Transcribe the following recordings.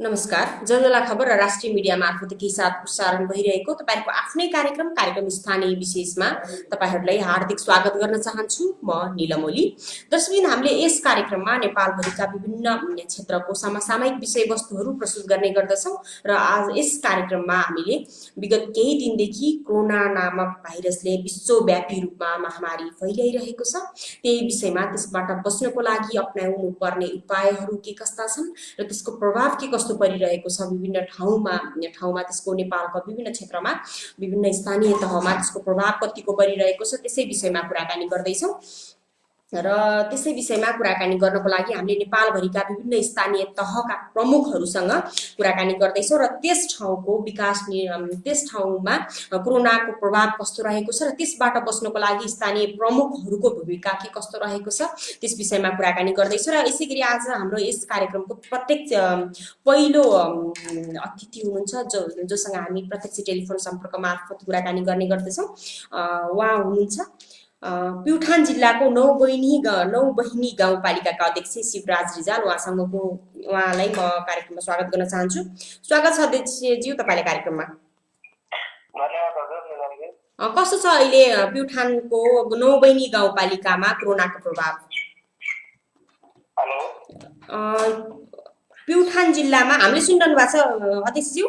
नमस्कार। जलजला खबर र राष्ट्रिय मिडिया मार्फत साथ प्रसारण भइरहेको तपाईँहरूको आफ्नै कार्यक्रम स्थानीय विशेषमा तपाईँहरूलाई हार्दिक स्वागत गर्न चाहन्छु। म निलम ओली। दर्शकबिन, हामीले यस कार्यक्रममा नेपालभरिका विभिन्न क्षेत्रको समसामयिक विषयवस्तुहरू प्रस्तुत गर्ने गर्दछौँ र आज यस कार्यक्रममा हामीले विगत केही दिनदेखि कोरोना नामक भाइरसले विश्वव्यापी रूपमा महामारी फैलाइरहेको छ, त्यही विषयमा त्यसबाट बच्नको लागि अपनाउनु पर्ने उपायहरू के कस्ता छन् र त्यसको प्रभाव के कस्तो परिरहेको छ विभिन्न ठाउँमा त्यसको नेपालका विभिन्न क्षेत्रमा विभिन्न स्थानीय तहमा त्यसको प्रभाव कतिको परिरहेको छ, त्यसै विषयमा कुराकानी गर्दैछौँ। र त्यसै विषयमा कुराकानी गर्नको लागि हामीले नेपालभरिका विभिन्न स्थानीय तहका प्रमुखहरूसँग कुराकानी गर्दैछौँ र त्यस ठाउँमा कोरोनाको प्रभाव कस्तो रहेको छ र त्यसबाट बच्नको लागि स्थानीय प्रमुखहरूको भूमिका के कस्तो रहेको छ त्यस विषयमा कुराकानी गर्दैछौँ। र यसै गरी आज हाम्रो यस कार्यक्रमको प्रत्यक्ष पहिलो अतिथि हुनुहुन्छ जोसँग हामी प्रत्यक्ष टेलिफोन सम्पर्क मार्फत कुराकानी गर्ने गर्दछौँ। उहाँ हुनुहुन्छ प्युठान जिल्लाको नौबहिनी गाउँपालिकाका अध्यक्ष शिवराज रिजाल। उहाँलाई म कार्यक्रममा स्वागत गर्न चाहन्छु। स्वागत छ अध्यक्षज्यू तपाईँलाई कार्यक्रममा। कस्तो छ अहिले प्युठानको नौबहिनी गाउँपालिकामा कोरोनाको प्रभाव? प्युठान जिल्लामा हामीले सुनिरहनु भएको छ अध्यक्षज्यू?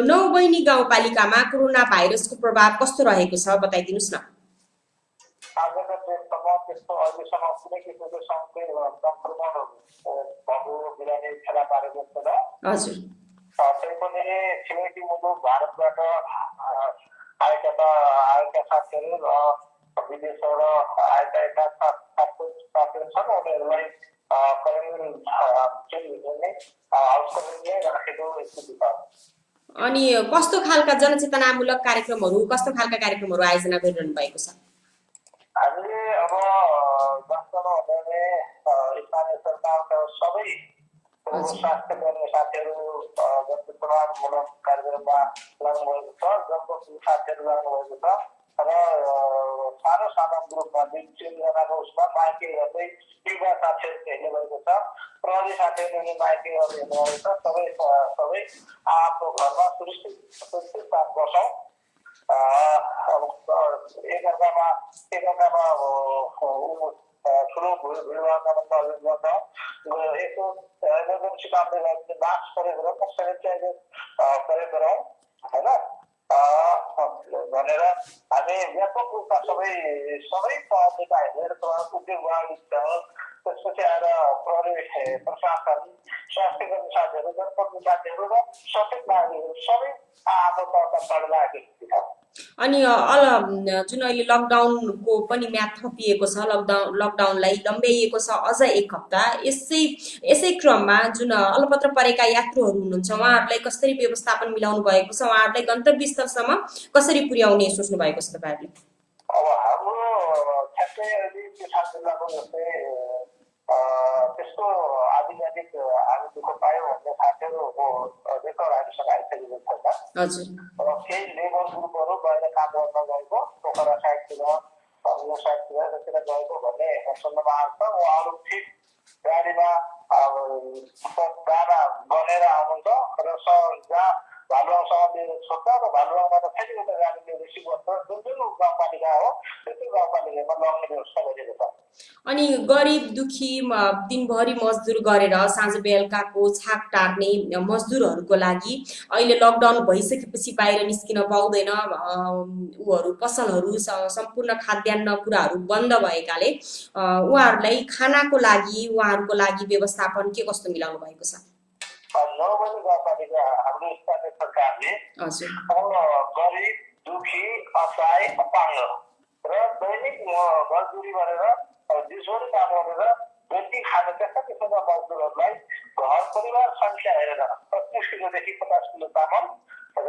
नौबहिनी गाउँपालिकामा कोरोना भाइरसको प्रभाव कस्तो रहेको छ बताइदिनुहोस् न। हजुर, छिमेकी मुलुक भारतबाट आएका साथीहरू र विदेशबाट आएका यता साथीहरू छन्, उनीहरूलाई अनि कस्तो खालका जनचेतनामूलक कार्यक्रमहरू आयोजना गरिरहनु भएको छ? हामीले अब वास्तवमा स्थानीय सरकारका सबै स्वास्थ्य कर्मी साथीहरू जनचेतनामूलक कार्यक्रममा लाग्नुभएको छ, जनको साथीहरू लाग्नुभएको छ र सानो सानो ग्रुपमा 2-3जनाको उसमा माइकिङ गर्दै युवा साथीहरू हेर्नु भएको छ, प्रहरी साथीहरूले माइकिङहरू हेर्नु भएको छ। सबै आफ्नो घरमा सुरक्षित बसौँ, एकअर्कामा ठुलो भिडभाडमा नगर्छ, यसो इमर्जेन्सी कामले गर्दा मास्क प्रयोग गरौँ, सेनिटाइजर प्रयोग गरौँ होइन भनेर हामी व्यापक रूपमा सबै तहदेखि हेरेर उद्योग वाणिज्य त्यसपछि आएर प्रहरी प्रशासन स्वास्थ्यकर्मी साथीहरू जनप्रतिनिधि साथीहरू र सचेत नागरिकहरू सबै आफ्नो तहका पढेर आएको छ। अनि जुन अहिले लकडाउनको पनि म्याद थपिएको छ, लकडाउनलाई लम्ब्याइएको छ अझ 1 हप्ता। यसै क्रममा जुन अलपत्र परेका यात्रुहरू हुनुहुन्छ उहाँहरूलाई कसरी व्यवस्थापन मिलाउनु भएको छ, उहाँहरूलाई गन्तव्य स्थलसम्म कसरी पुर्याउने सोच्नु भएको छ तपाईँहरूले? अब हाम्रो ठ्याक्कै अहिले प्युठान जिल्लाको जस्तै त्यस्तो आधिकारिक हामी दुःख पायौँ भन्ने साथीहरूको रेकर्ड हामीसँग आइसकेको छैन। हजुर, केही लेबर ग्रुपहरू बाहिर काम गर्न गएको, पोखरा साइडतिर यो साइडतिर गएको भन्ने सुन्नमा आउँछ। उहाँहरू ठिक गाडीमा गाना गनेर आउनुहुन्छ र जहाँ भालुवाङसँग लिएर छोड्छ र भालुवाङबाट फेरि एउटा गाडी लिएर रिसिभ गर्छ, जुन गाउँपालिका हो त्यो गाउँपालिकामा लग्ने व्यवस्था गरिएको छ। अनि गरिब दुखी दिनभरि मजदुर गरेर साँझ बेलुकाको छाक टार्ने मजदुरहरूको लागि अहिले लकडाउन भइसकेपछि बाहिर निस्किन पाउँदैन, पसलहरू सम्पूर्ण खाद्यान्न कुराहरू बन्द भएकाले उहाँहरूको लागि व्यवस्थापन के कस्तो मिलाउनु भएको छ? नौबहिनी गाउँपालिका हाम्रो स्थानीय सरकारले गरिब दुखी असहाय अपाङ्ग र दैनिक मजदुरी गरेर दिसभरि काम गरेर व्यक्ति खाने त्यस्ता किसिमका मजदुरहरूलाई घर परिवार सङ्ख्या हेरेर 25 किलोदेखि 50 किलो चामल र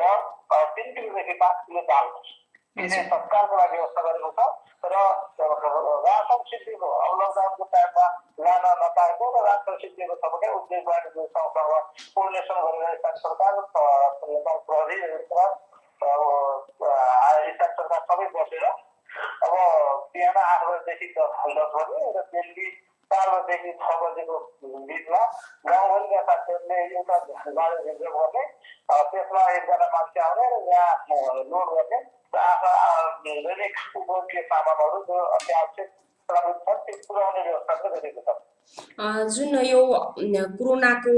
3 किलोदेखि 5 किलो दाल दिने तत्कालको लागि व्यवस्था गरेको छ। र रासन सिद्धिको लकडाउनको टाइममा लान नपाएको र रासन सिद्धिएको छ भने उद्योग वाणिज्य संस्थासँग कोर्डिनेसन गरेर स्थानीय सरकार नेपाल प्रहरी स्थानीय सरकार सबै बसेर अब बिहान 8 बजेदेखि 10 बजे र बेलुकी 4 बजे देखि 6 बजेको बिचमा गाउँभरिका साथीहरूले एउटा गाडी रिजर्भ गर्ने त्यसमा एकजना मान्छे आउने र यहाँ लोड गर्ने दैनिक उपभोग्य सामानहरू जो अत्यावश्यक प्रमुख छ त्यो पुर्याउने व्यवस्था चाहिँ गरिएको छ। जुन यो कोरोनाको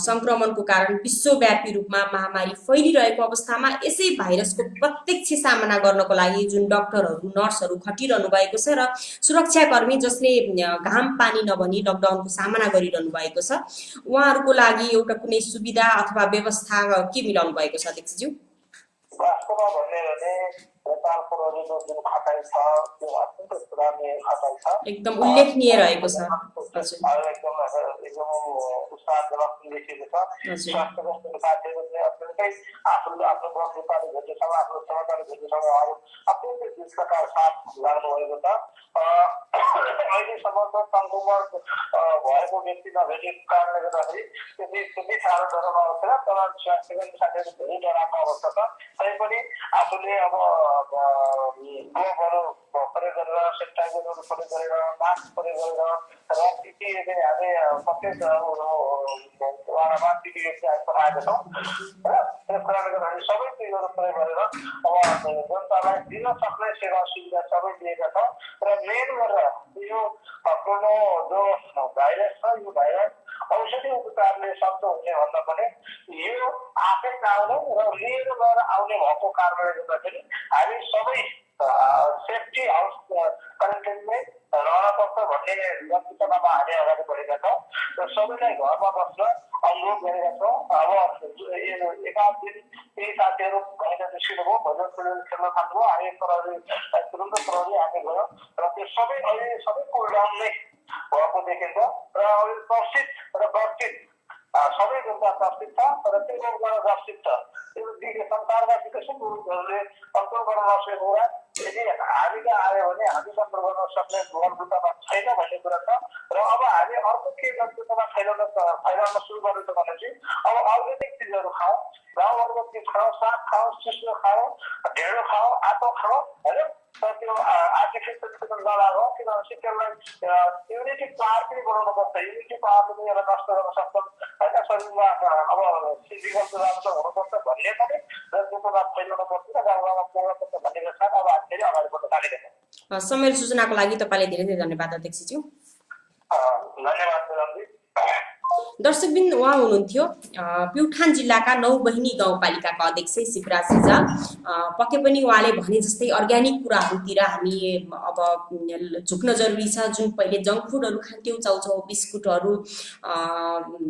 संक्रमणको कारण विश्वव्यापी रूपमा महामारी फैलिरहेको अवस्थामा यसै भाइरसको प्रत्यक्ष सामना गर्नको लागि जुन डाक्टरहरू नर्सहरू खटिरहनु भएको छ र सुरक्षाकर्मी जसले घाम पानी नभनी लकडाउनको सामना गरिरहनु भएको छ उहाँहरूको लागि एउटा कुनै सुविधा अथवा व्यवस्था के मिलाउनु भएको छ अध्यक्षज्यू? वास्तवमा भन्ने हो भने नेपाल प्रहरीको जुन खटाइ छ त्यो अत्यन्त पुरानो खटाइ छ, एकदम उल्लेखनीय रहेको छ। एकदम उत्साहजनक देखिएको छ। स्वास्थ्य कक्षाका साथीहरूले अत्यन्तै आफ्नो गम्भीरताले भेटेसँग आफ्नो क्षमताले भेटेसँग अत्यन्तै दृढताका साथ लाग्नुभएको छ। अहिलेसम्म त संक्रमण भएको व्यक्ति नभेटेको कारणले गर्दाखेरि त्यति साह्रो डराउनु आवश्यक छ, तर स्वास्थ्यकर्मी साथीहरू धेरै डराएको अवस्था छ। तैपनि आफूले अब ग्लोभहरू प्रयोग गरेर, सेनिटाइजरहरू प्रयोग गरेर, मास्क प्रयोग गरेर र पिपिई हामी प्रत्येक वाडामा पिपिई पठाएका छौँ र त्यस कारणले गर्दाखेरि सबै चिजहरू प्रयोग गरेर अब जनतालाई दिन सक्ने सेवा सुविधा सबै दिएका छौँ र मेन गरेर यो कोरोना जो भाइरस छ यो भाइरस औषधि उपचारले सन्चो हुने भन्दा पनि यो आफै नआउने र लिएर गएर आउने भएको कारणले गर्दाखेरि हामी सबै सेफ्टी हाउस कन्टेनमेन्ट रहनपर्छ भन्ने व्यक्तित्वमा हामी अगाडि बढेका छौँ र सबैलाई घरमा बस्न अनुरोध गरेका छौँ। अब एकाध दिन केही साथीहरू बाहिर निस्किनुभयो, भजन खेल्न थाल्नुभयो, हामी तुरन्त प्रहरी हामी गयो र त्यो सबै अहिले सबै कुलडाउन नै भएको देखिन्छ र अहिले प्रशित र वर्षित सबै जनता प्रशित छ र त्यो रोगबाट ग्रसित छ। त्यो संसारका विकसित मुलुकहरूले कन्ट्रोल गर्न नसकेको कुरा यदि हामी कहाँ आयो भने हामी कन्ट्रोल गर्न सक्ने बलबुतामा छैन भन्ने कुरा छ र अब हामी अर्को के बलबुतामा फैलाउन सुरु गर्नु छ भने चाहिँ अब अर्ग्यानिक चिजहरू खाउँ, गाउँघरको चिज खाउँ, साग खाउँ, सिस्नो खाउँ, ढेँडो खाउँ, आँटो खाउँ होइन। त्यो आर्टिफिसियल नलागो, किनभने त्यसलाई इम्युनिटी पावर पनि बनाउनु पर्छ। इम्युनिटी पावरले पनि यसलाई नष्ट गर्न सक्छन् होइन। शरीरमा अब फिजिकल राम्रो हुनुपर्छ भन्ने पनि र त्यो प्रभाव फैलाउनु पर्छ र गाउँमा पुग्नुपर्छ भन्ने साथ अब हामी धेरै अगाडि बढ्न थालेका छौँ। समय सूचनाको लागि तपाईँलाई धेरै धेरै धन्यवाद अध्यक्षज्यू। धन्यवाद मेडमजी। दर्शकबिन उहाँ हुनुहुन्थ्यो प्युठान जिल्लाका 9 बहिनी गाउँपालिकाका अध्यक्ष शिवराज रिजाल। पक्कै पनि उहाँले भने जस्तै अर्ग्यानिक कुराहरूतिर हामी अब झुक्न जरुरी छ। जुन पहिले जङ्क फुडहरू खान्थ्यौँ, चाउचाउ बिस्कुटहरू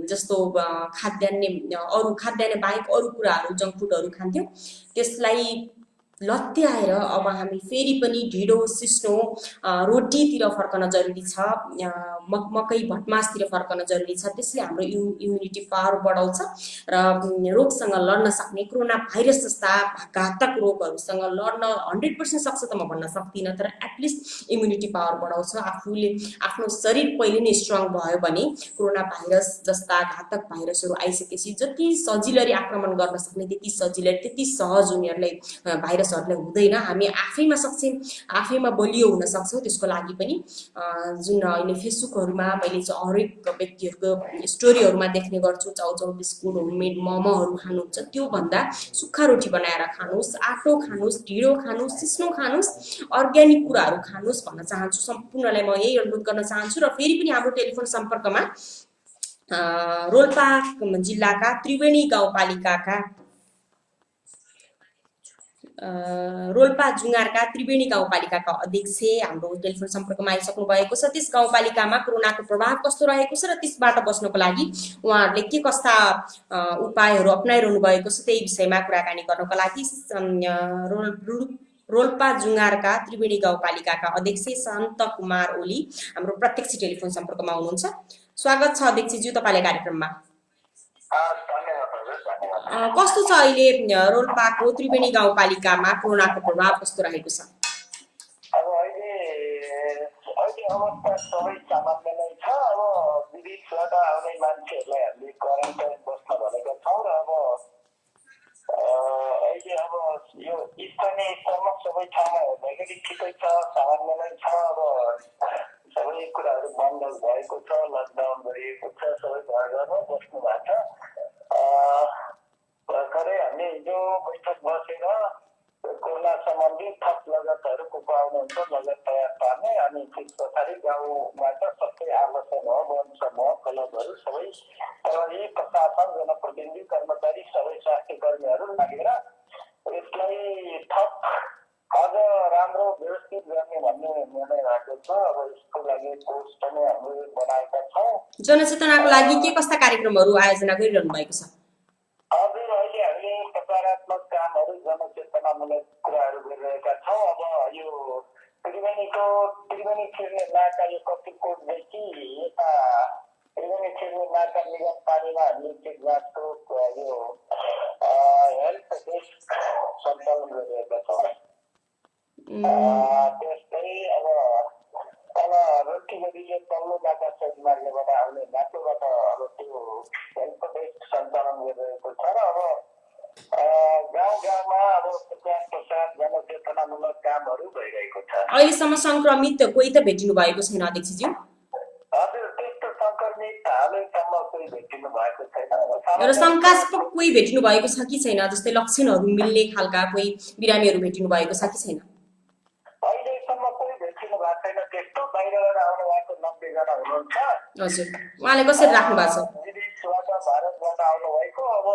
जस्तो अरू खाद्यान्न बाहेक अरू कुराहरू जङ्क फुडहरू खान्थ्यौँ, त्यसलाई लत्याएर अब हामी फेरि पनि ढिँडो सिस्नो रोटीतिर फर्कन जरुरी छ, मकै भटमासतिर फर्कन जरुरी छ। त्यसले हाम्रो इम्युनिटी पावर बढाउँछ र रोगसँग लड्न सक्ने कोरोना भाइरस जस्ता घातक रोगहरूसँग लड्न 100% सक्छ त म भन्न सक्दिनँ, तर एटलिस्ट इम्युनिटी पावर बढाउँछ। आफूले आफ्नो शरीर पहिले नै स्ट्रङ भयो भने कोरोना भाइरस जस्ता घातक भाइरसहरू आइसकेपछि जति सजिलै आक्रमण गर्न सक्ने त्यति सजिलै त्यति सहज उनीहरूलाई भाइरसहरूलाई हुँदैन। हामी आफैमा सक्छौँ, आफैमा बलियो हुन सक्छौँ। त्यसको लागि पनि जुन अहिले फेसबुकहरूमा मैले चाहिँ हरेक व्यक्तिहरूको स्टोरीहरूमा देख्ने गर्छु, चाउचाउ बिस्कुट होममेड मोमोहरू खानुहुन्छ, त्योभन्दा सुक्खा रोटी बनाएर खानुहोस्, आटो खानुहोस्, ढिँडो खानुहोस्, सिस्नो खानुहोस्, अर्ग्यानिक कुराहरू खानुहोस् भन्न चाहन्छु। सम्पूर्णलाई म यही अनुरोध गर्न चाहन्छु। र फेरि पनि हाम्रो टेलिफोन सम्पर्कमा रोल्पा जिल्लाका त्रिवेणी गाउँपालिकाका रोल्पा जुङारका त्रिवेणी गाउँपालिकाका अध्यक्ष हाम्रो टेलिफोन सम्पर्कमा आइसक्नु भएको छ। त्यस गाउँपालिकामा कोरोनाको प्रभाव कस्तो रहेको छ र त्यसबाट बस्नको लागि उहाँहरूले के कस्ता उपायहरू अपनाइरहनु भएको छ त्यही विषयमा कुराकानी गर्नको लागि रोल्पा जुङारका त्रिवेणी गाउँपालिकाका अध्यक्ष सन्त कुमार ओली हाम्रो प्रत्यक्ष टेलिफोन सम्पर्कमा हुनुहुन्छ। स्वागत छ अध्यक्षज्यू तपाईँलाई कार्यक्रममा। कस्तो छ अहिले रोल्पाको त्रिवेणी गाउँपालिकामा कोरोनाको प्रभाव कस्तो रहेको छ? अब अहिले अवस्था सबै सामान्य नै छ। अब विदेशबाट आउने मान्छेहरूलाई हामीले क्वारेन्टाइन बस्न भनेका छौँ र अब अहिले अब यो स्थानीय स्तरमा सबै ठाउँमा हेर्दाखेरि ठिकै छ, सामान्य नै छ। अब सबै कुराहरू बन्द भएको छ, लकडाउन गरिएको छ, सबै घर घरमा बस्नु भएको छ। भर्खरै हामीले हिजो बैठक बसेर कोरोना सम्बन्धी थप लगतहरूको पाउनुहुन्छ, लगत तयार पार्ने, अनि त्यस पछाडि गाउँबाट सबै आलो समूह, वन समूह, क्लबहरू सबै प्रहरी, प्रशासन, जनप्रतिनिधि, कर्मचारी, सबै स्वास्थ्य कर्मीहरू लागेर यसलाई थप अझ राम्रो व्यवस्थित गर्ने भन्ने निर्णय भएको छ। अब यसको लागि कोर्स पनि हामीले बनाएका छौँ। जनचेतनाको लागि के कस्ता कार्यक्रमहरू आयोजना गरिरहनु भएको छ? हजुर, अहिले हामीले सकारात्मक कामहरू, जनचेतनामूलक कुराहरू गरिरहेका छौँ। अब यो त्रिवेणी छिर्ने नाका, यो कपिकोटदेखि यता त्रिवेणी छिर्ने नाका निगम पानीमा हामीले चेक जाँचको यो हेल्थ डेस्क सञ्चालन गरिरहेका छौँ। त्यस्तै अब तल रोटी गरीले तल्लो बाटा सही मार्गबाट आउने बाटोबाट अब त्यो हेल्थ डेस्क सञ्चालन गरिरहेको छ। र अब गाउँ गाउँमा अब प्रचार जनचेतनामूलक कामहरू भइरहेको छ। अहिलेसम्म संक्रमित कोही त भेटिनु भएको छैन अध्यक्षज्यू? हजुर, त्यस्तो संक्रमित हालैसम्म कोही भेटिनु भएको छैन। र शङ्कास्पद कोही भेटिनु भएको छ कि छैन? जस्तै लक्षणहरू मिल्ने खालका कोही बिरामीहरू भेटिनु भएको छ कि छैन? अहिलेसम्म कोही भेटिनु भएको छैन। त्यस्तो बाहिरबाट आउनु भएको 90 जना हुनुहुन्छ। हजुर, उहाँले कसरी राख्नु भएको छ? विदेशबाट, भारतबाट आउनु भएको। अब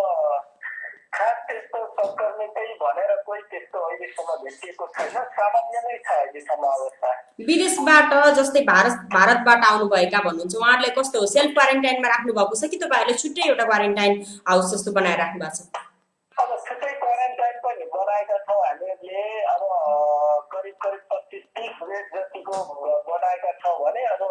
खास त्यस्तो संक्रमितै भनेर कोही त्यस्तो अहिलेसम्म भेटिएको छैन। सामान्य नै छ अहिलेसम्म अवस्था। विदेशबाट जस्तै भारतबाट आउनुभएका भन्नुहुन्छ, उहाँहरूले कस्तो हो, सेल्फ क्वारेन्टाइनमा राख्नु भएको छ कि तपाईँहरूले छुट्टै एउटा क्वारेन्टाइन हाउस जस्तो बनाएर राख्नु भएको छ? अब छुट्टै क्वारेन्टाइन पनि बनाएका छौँ हामीहरूले। अब करिब 25-30 बेड जतिको बनाएका छौँ भने अब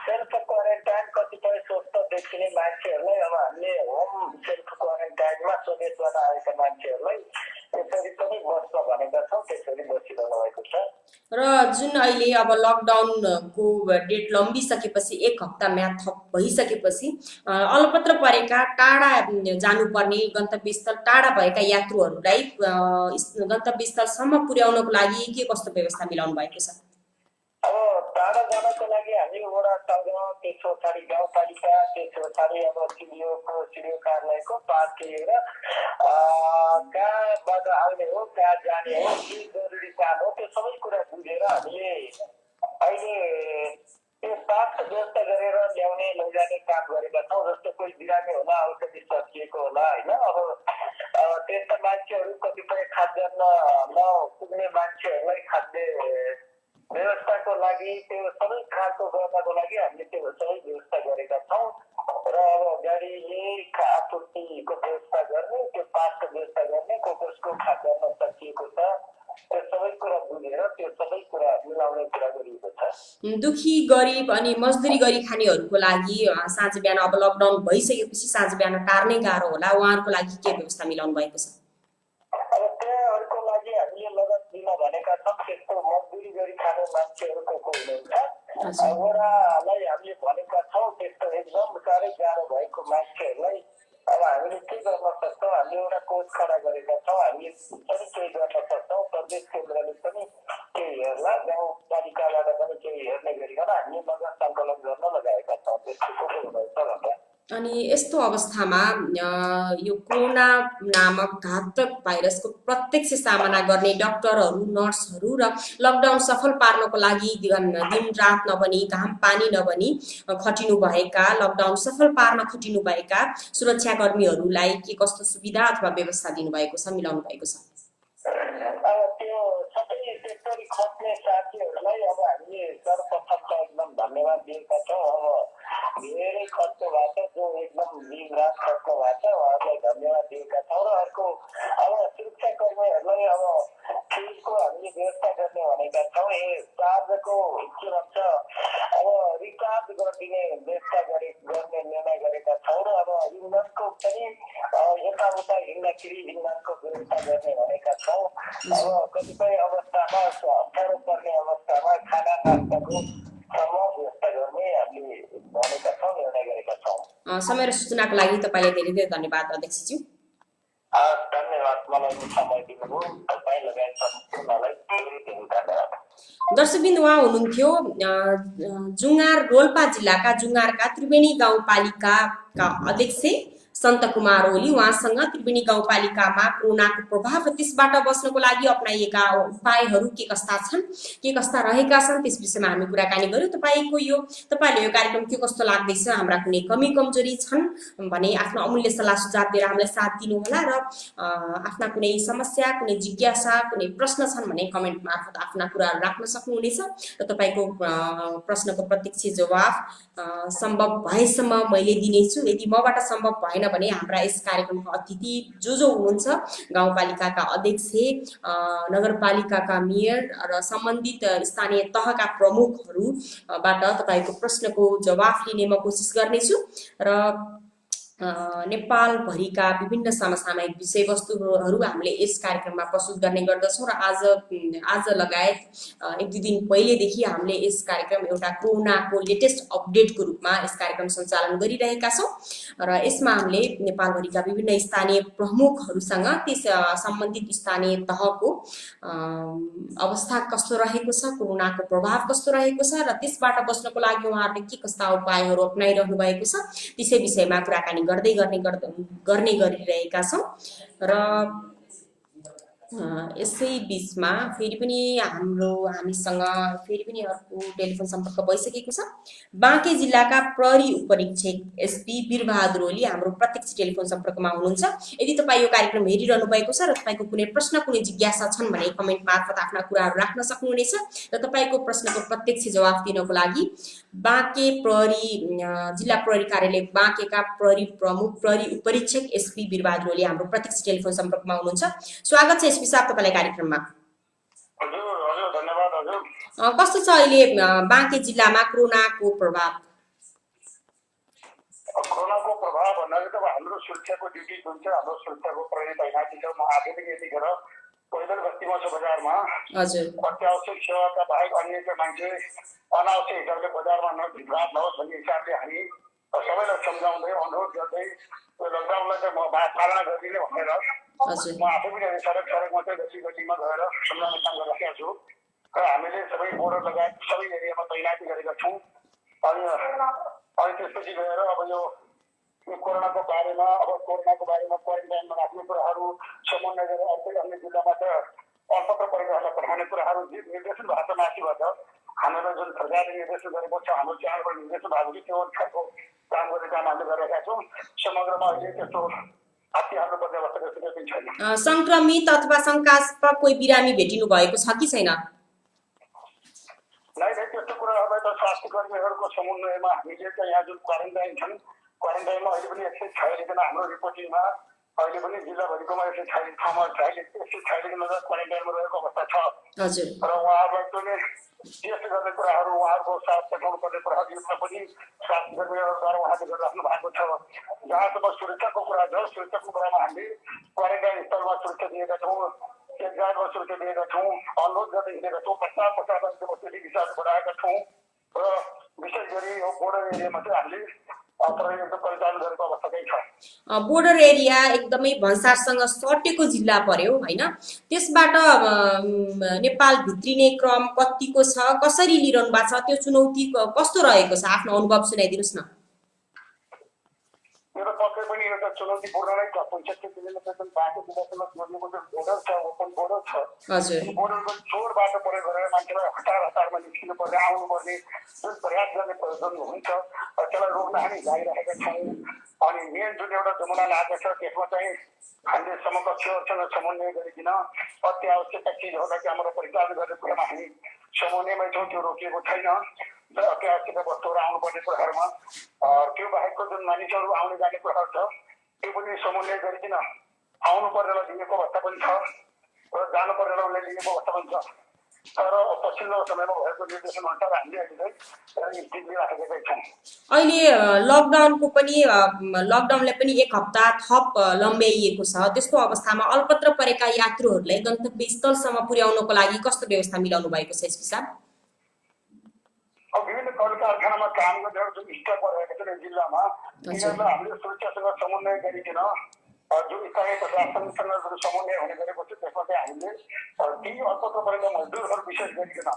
सेल्फ क्वारेन्टाइन कतिपय स्वस्थ देखिने मान्छेहरूलाई अब हामीले होम सेल्फ क्वारेन्टाइनमा स्वदेशबाट आएका मान्छेहरूलाई त्यसरी पनि बस्न भनेका छौँ। त्यसरी बसिरहनु भएको छ। र जुन अहिले अब लकडाउनको डेट लम्बिसकेपछि 1 हप्ता म्याद थप भइसकेपछि अलपत्र परेका टाढा जानुपर्ने गन्तव्यस्थल टाढा भएका यात्रुहरूलाई गन्तव्यस्थलसम्म पुर्याउनको लागि के कस्तो व्यवस्था मिलाउनु भएको छ? अब टाढा जानको लागि हामी वडासँग, त्यस पछाडि गाउँपालिका, त्यस पछाडि अब सिडिओ कार्यालयको पास लिएर कहाँबाट आउने हो, कहाँ जाने हो, के जरुरी काम हो, त्यो सबै कुरा बुझेर हामीले अहिले त्यो स्वास्थ्य व्यवस्था गरेर ल्याउने लैजाने काम गरेका छौँ। जस्तो कोही बिरामी होला, औषधि सकिएको होला होइन। अब त्यस्ता मान्छेहरू कतिपय खाद्यान्न नपुग्ने मान्छेहरूलाई खाद्य व्यवस्थाको लागि, त्यो सबै खालको गर्नको लागि हामीले त्यो सबै व्यवस्था गरेका छौँ। र अब गाडीले आपूर्तिको व्यवस्था गर्ने, त्यो पासको व्यवस्था गर्ने, कसको खाद्यान्न सकिएको छ, त्यो सबै कुरा बुझेर त्यो सबै कुरा मिलाउने कुरा गरिएको छ। दुखी, गरिब अनि मजदुरी गरी खानेहरूको लागि साँझ बिहान अब लकडाउन भइसकेपछि साँझ बिहान टार्नै गाह्रो होला, उहाँहरूको लागि के व्यवस्था मिलाउनु भएको छ? अब त्यहाँहरूको लागि हामीले लगत दिन भनेका छौँ। त्यस्तो मजदुरी गरी खाने मान्छेहरू को हुनुहुन्छ, वडालाई हामीले भनेका छौँ। त्यस्तो एकदम साह्रै गाह्रो भएको मान्छेहरूलाई अब हामीले के गर्न सक्छौँ, हामीले एउटा कोच खडा गरेका छौँ। हामीले पनि केही गर्न सक्छौँ। प्रदेश केन्द्रले पनि केही हेर्ला, गाउँपालिकाबाट पनि केही हेर्ने गरिकन हामीले नगद सङ्कलन गर्न लगाएका छौँ। त्यस्तो को हुनुहुन्छ भनेर। अनि यस्तो अवस्थामा यो कोरोना नामक घातक भाइरसको प्रत्यक्ष सामना गर्ने डाक्टरहरू, नर्सहरू र लकडाउन सफल पार्नको लागि दिन रात नभनी, घाम पानी नभनी खटिनुभएका, लकडाउन सफल पार्न खटिनुभएका सुरक्षाकर्मीहरूलाई के कस्तो सुविधा अथवा व्यवस्था दिनुभएको छ, मिलाउनु भएको छ? अब त्यो सबै त्यसरी खट्ने साथीहरूलाई अब हामीले सर्वप्रथम त एकदम धन्यवाद दिएका छौँ। अब धेरै खर्च भएको, जो एकदम दिन रात खर्च भएको, उहाँहरूलाई धन्यवाद दिएका छौँ। र अर्को अब सुरक्षाकर्मीहरूलाई अब फीको हामीले व्यवस्था गर्ने भनेका छौँ। चार्जको के भन्छ, अब रिचार्ज गरिदिने व्यवस्था गर्ने निर्णय गरेका छौँ। र अब इन्धनको पनि यताउता हिँड्दाखेरि इन्धनको व्यवस्था गर्ने भनेका छौँ। अब कतिपय अवस्थामा अप्ठ्यारो पर्ने अवस्थामा खाना नास्ताको व्यवस्था गर्ने हामीले भनेका छौँ, निर्णय गरेका छौँ। समय र सूचनाको लागि तपाईँलाई धेरै धेरै धन्यवाद अध्यक्षज्यू। धन्यवाद, मलाई समय दिनुभयो। तपाईँ लगायत सम्पूर्णलाई धेरै धेरै धन्यवाद। दर्शकबिन उहाँ हुनुहुन्थ्यो जुङार रोल्पा जिल्लाका जुङारका त्रिवेणी गाउँपालिकाका अध्यक्ष सन्त कुमार ओली। उहाँसँग त्रिवेणी गाउँपालिकामा कोरोनाको प्रभाव र त्यसबाट बस्नको लागि अप्नाइएका उपायहरू के कस्ता छन्, के कस्ता रहेका छन्, त्यस विषयमा हामी कुराकानी गर्यौँ। तपाईँले यो कार्यक्रम के कस्तो लाग्दैछ, हाम्रा कुनै कमी कमजोरी छन् भने आफ्नो अमूल्य सल्लाह सुझाव दिएर हामीलाई साथ दिनुहोला र आफ्ना कुनै समस्या, कुनै जिज्ञासा, कुनै प्रश्न छन् भने कमेन्ट मार्फत आफ्ना कुराहरू राख्न सक्नुहुनेछ र तपाईँको प्रश्नको प्रत्यक्ष जवाफ सम्भव भएसम्म मैले दिनेछु। यदि मबाट सम्भव भएन भने हाम्रा यस कार्यक्रमका अतिथि जो हुनुहुन्छ, गाउँपालिकाका अध्यक्ष, नगरपालिकाका मेयर र सम्बन्धित स्थानीय तहका प्रमुखहरूबाट तपाईँको प्रश्नको जवाफ लिने म कोसिस गर्नेछु र नेपालभरिका विभिन्न समसामयिक विषयवस्तुहरू हामीले यस कार्यक्रममा प्रस्तुत गर्ने गर्दछौँ र आज लगायत एक दुई दिन पहिलेदेखि हामीले यस कार्यक्रम एउटा कोरोनाको लेटेस्ट अपडेटको रूपमा यस कार्यक्रम सञ्चालन गरिरहेका छौँ र यसमा हामीले नेपालभरिका विभिन्न स्थानीय प्रमुखहरूसँग त्यस सम्बन्धित स्थानीय तहको अवस्था कस्तो रहेको छ, कोरोनाको प्रभाव कस्तो रहेको छ र त्यसबाट बस्नको लागि उहाँहरूले के कस्ता उपायहरू अपनाइरहनु भएको छ, त्यसै विषयमा कुराकानी गर्ने गरिरहेका छौँ र यसै बिचमा फेरि पनि हामीसँग फेरि पनि अर्को टेलिफोन सम्पर्क भइसकेको छ। बाँके जिल्लाका प्रहरी उपरीक्षक एसपी वीरबहादुर ओली हाम्रो प्रत्यक्ष टेलिफोन सम्पर्कमा हुनुहुन्छ। यदि तपाईँ यो कार्यक्रम हेरिरहनु भएको छ र तपाईँको कुनै प्रश्न, कुनै जिज्ञासा छन् भने कमेन्ट मार्फत आफ्ना कुराहरू राख्न सक्नुहुनेछ र तपाईँको प्रश्नको प्रत्यक्ष जवाफ दिनको लागि बाँके प्रहरी जिल्ला प्रहरी कार्यालय बाँकेका प्रहरी प्रमुख प्रहरी उपरीक्षक एसपी वीरबहादुर ओली हाम्रो प्रत्यक्ष टेलिफोन सम्पर्कमा हुनुहुन्छ। स्वागत छ एसपी साहब तपाईँलाई कार्यक्रममा। हजुर धन्यवाद। हजुर कस्तो छ अहिले बाँके जिल्लामा कोरोनाको प्रभाव? कोरोनाको प्रभाव भन्नाले त हाम्रो सुरक्षाको ड्युटी जुन छ, हाम्रो सुरक्षाको प्रहरी तैनाती छ। म आजदेखि यतिखेर पैदल बस्तीमा छु बजारमा। हजुर, अत्यावश्यक सेवाका बाहेक अन्य मान्छे अनावश्यक हिसाबले बजारमा नभिडभाड नहोस् भन्ने हिसाबले हामी सबैलाई सम्झाउँदै अनुरोध गर्दै लकडाउनलाई चाहिँ म पालना गरिदिने भनेर म आफै पनि सडकमा चाहिँ गतिमा गएर सम्झाउने काम गरिरहेको छु र हामीले सबै बोर्डर लगायत सबै एरियामा तैनाती गरेका छौँ। अनि त्यसपछि गएर अब यो कोरोनाको बारेमा क्वारेन्टाइनमा राख्ने कुराहरू समन्वय गरेर अर्कै अन्य जिल्लामा त अलपत्र परिवारलाई पठाउने कुराहरू निर्देशन भएको माथिबाट हामीलाई जुन सरकारले निर्देशन गरेको छ, हाम्रो च्यानलबाट निर्देशन भएको छ, त्यो खालको काम गर्ने काम हामीले गरिरहेका छौँ। समग्रमा अहिले त्यस्तो हात्ती हाल्नुपर्ने अवस्था पनि छैन। संक्रमित अथवा शङ्कास्पद कोही बिरामी भेटिनु भएको छ कि छैन? नै त्यस्तो कुराहरूलाई त स्वास्थ्य कर्मीहरूको समन्वयमा हामीले चाहिँ यहाँ जुन क्वारेन्टाइन छन्, क्वारेन्टाइनमा अहिले पनि 146 जना हाम्रो रिपोर्टिङमा अहिले पनि जिल्लाभरिकोमा 146 ठाउँमा 146 जना क्वारेन्टाइनमा रहेको अवस्था छ। हजुर, र उहाँहरूलाई पनि टेस्ट गर्ने कुराहरू, उहाँहरूको साथ पठाउनु पर्ने कुराहरू यसमा पनि स्वास्थ्य कर्मीहरूद्वारा उहाँले गरिराख्नु भएको छ। जहाँसम्म सुरक्षाको कुरा छ, सुरक्षाको कुरामा हामीले क्वारेन्टाइन स्थलमा सुरक्षा दिएका छौँ, चेकगार्डमा सुरक्षा दिएका छौँ, अनुरोध गर्दै हिँडेका छौँ, 50 व्यवस्थित हिसाबले बनाएका छौँ र विशेष गरी यो बोर्डर एरियामा चाहिँ हामीले परिचालन गरेको अवस्था चाहिँ छ। बोर्डर एरिया एकदमै भन्सारसँग सटेको जिल्ला पर्यो होइन? त्यसबाट नेपाल भित्रिने क्रम कतिको छ, कसरी लिइरहनु भएको छ, त्यो चुनौती कस्तो रहेको छ, आफ्नो अनुभव सुनाइदिनुहोस् न। मेरो पक्कै पनि एउटा चुनौतीपूर्ण नै छ। 65 किलोमिटर बाटो जिल्लासँग जोड्नेको जुन बोर्डर छ, ओपन बोर्डर छ, यो बोर्डरको चोर बाटो प्रयोग गरेर मान्छेलाई हतारमा निस्किनु पर्ने, आउनु पर्ने जुन प्रयास गर्ने जुन हुन्छ त्यसलाई रोक्न हामी लागिरहेका छौँ। अनि मेन जुन एउटा जमुना लागेको छ त्यसमा चाहिँ हामीले समकक्षहरूसँग समन्वय गरिकन अत्यावश्यक चिजहरूलाई चाहिँ हाम्रो परिचालन गर्ने कुरामा हामी समन्वयमै छौँ, त्यो रोकिएको छैन। र अत्यावश्यक वस्तुहरू आउनुपर्ने कुराहरूमा त्यो बाहेकको जुन मानिसहरू आउने जाने कुराहरू छ त्यो पनि समन्वय गरिकन आउनु पर्नेलाई लिएको अवस्था पनि छ र जानु पर्नेलाई लिएको अवस्था पनि छ। तर पछिल्लो समयमा भएको निर्देशन अनुसार हामीले अहिले स्थिति राखेका छौँ। अहिले लकडाउनले पनि 1 हप्ता थप लम्ब्याइएको छ। त्यस्तो अवस्थामा अल्पत्र परेका यात्रुहरूलाई गन्तव्य स्थलसम्म पुर्याउनको लागि कस्तो व्यवस्था मिलाउनु भएको छ एसपी साहब? विभिन्न कल कारखानामा काम गर्ने जुन स्टाफहरू रहेका छन् जिल्लामा, यिनीहरूलाई हामीले सुरक्षासँग समन्वय गरिकन जुन स्थानीय प्रशासनसँग जुन समन्वय हुने गरेको छ त्यसमा चाहिँ हामीले ती अल्पत्र परेका मजदुरहरू विशेष गरिकन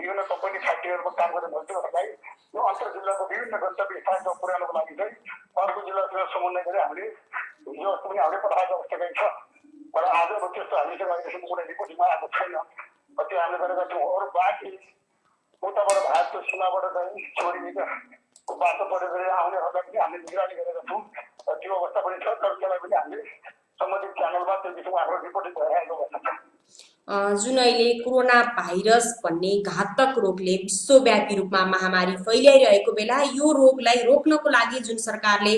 विभिन्न कम्पनी फ्याक्ट्रीहरूमा काम गर्ने मजदुरहरूलाई यो अन्तर जिल्लाको विभिन्न गन्तव्य स्थानमा पुर्याउनको लागि चाहिँ अर्को जिल्लासँग समन्वय गरी हामीले हिजो अस्ति पनि हामीले पठाएको अवस्था चाहिँ छ। तर आज त्यस्तो हामीसँग अहिलेसम्म कुनै रिपोर्टिङमा आएको छैन। त्यो हामीले गरेका छौँ। अरू बाँकी उताबाट भारतको सीमाबाट चाहिँ छोडिएको बाटो परेर आउनेहरूलाई पनि हामीले निगरानी गरेका छौँ। त्यो अवस्था पनि छ। तर त्यसलाई पनि हामीले सम्बन्धित च्यानलमा त्यो विषयमा हाम्रो रिपोर्टिङ भइरहेको अवस्था छ। जुन अहिले कोरोना भाइरस भन्ने घातक रोगले विश्वव्यापी रूपमा महामारी फैलाइरहेको बेला यो रोगलाई रोक्नको लागि जुन सरकारले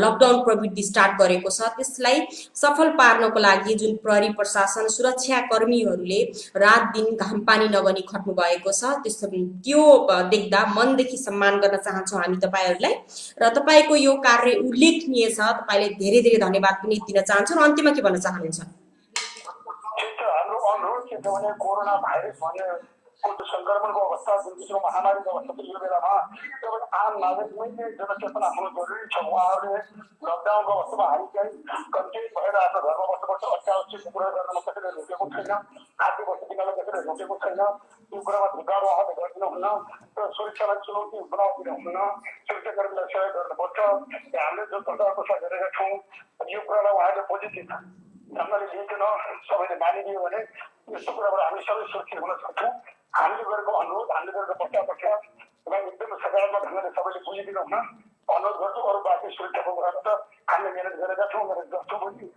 लकडाउन प्रवृत्ति स्टार्ट गरेको छ त्यसलाई सफल पार्नको लागि जुन प्रहरी प्रशासन सुरक्षा कर्मीहरूले रात दिन घाम पानी नगनी खट्नु भएको छ त्यो देख्दा मनदेखि सम्मान गर्न चाहन्छौँ हामी तपाईहरूलाई र तपाईँको यो कार्य उल्लेखनीय छ। तपाईँले धेरै धेरै धन्यवाद पनि दिन चाहन्छु र अन्त्यमा के भन्न चाहनुहुन्छ? किनभने कोरोना भाइरस भन्ने संक्रमणको अवस्था जुन किसिमको महामारीको अवस्था छ यो बेलामा केवल आम नागरिकमै जनचेतना हुनु जरुरी छ। उहाँहरूले लकडाउनको अवस्थामा हामी चाहिँ कन्टेन्ट भएर आफ्नो घरमा बस्नुपर्छ। अत्यावश्यक कुरा गर्नमा कसैले रोकेको छैन, खाद्य वस्तु किन्नलाई कसैले रोकेको छैन। त्यो कुरामा ढुकाउ उहाँले गरिदिनुहुन्न र सुरक्षालाई चुनौती बनाउदिनुहुन्न। सुरक्षाकर्मीलाई सहयोग गर्नुपर्छ। हामीले जो प्रचार प्रसार गरेका छौँ यो कुरालाई उहाँहरूले पोजिटिभ ढङ्गले लिइकन सबैले मानिदियो भने यस्तो कुराबाट हामी सबै सुरक्षित हुन सक्छौँ। हामीले गरेको अनुरोध, हामीले गरेको प्रचारलाई एकदमै सकारात्मक ढङ्गले सबैले बुझिदिनु हुन अनुरोध गर्छु। अरू बाँकी सुरक्षाको कुरामा त हामीले मिहिनेत गरेका छौँ, गर्छौँ पनि।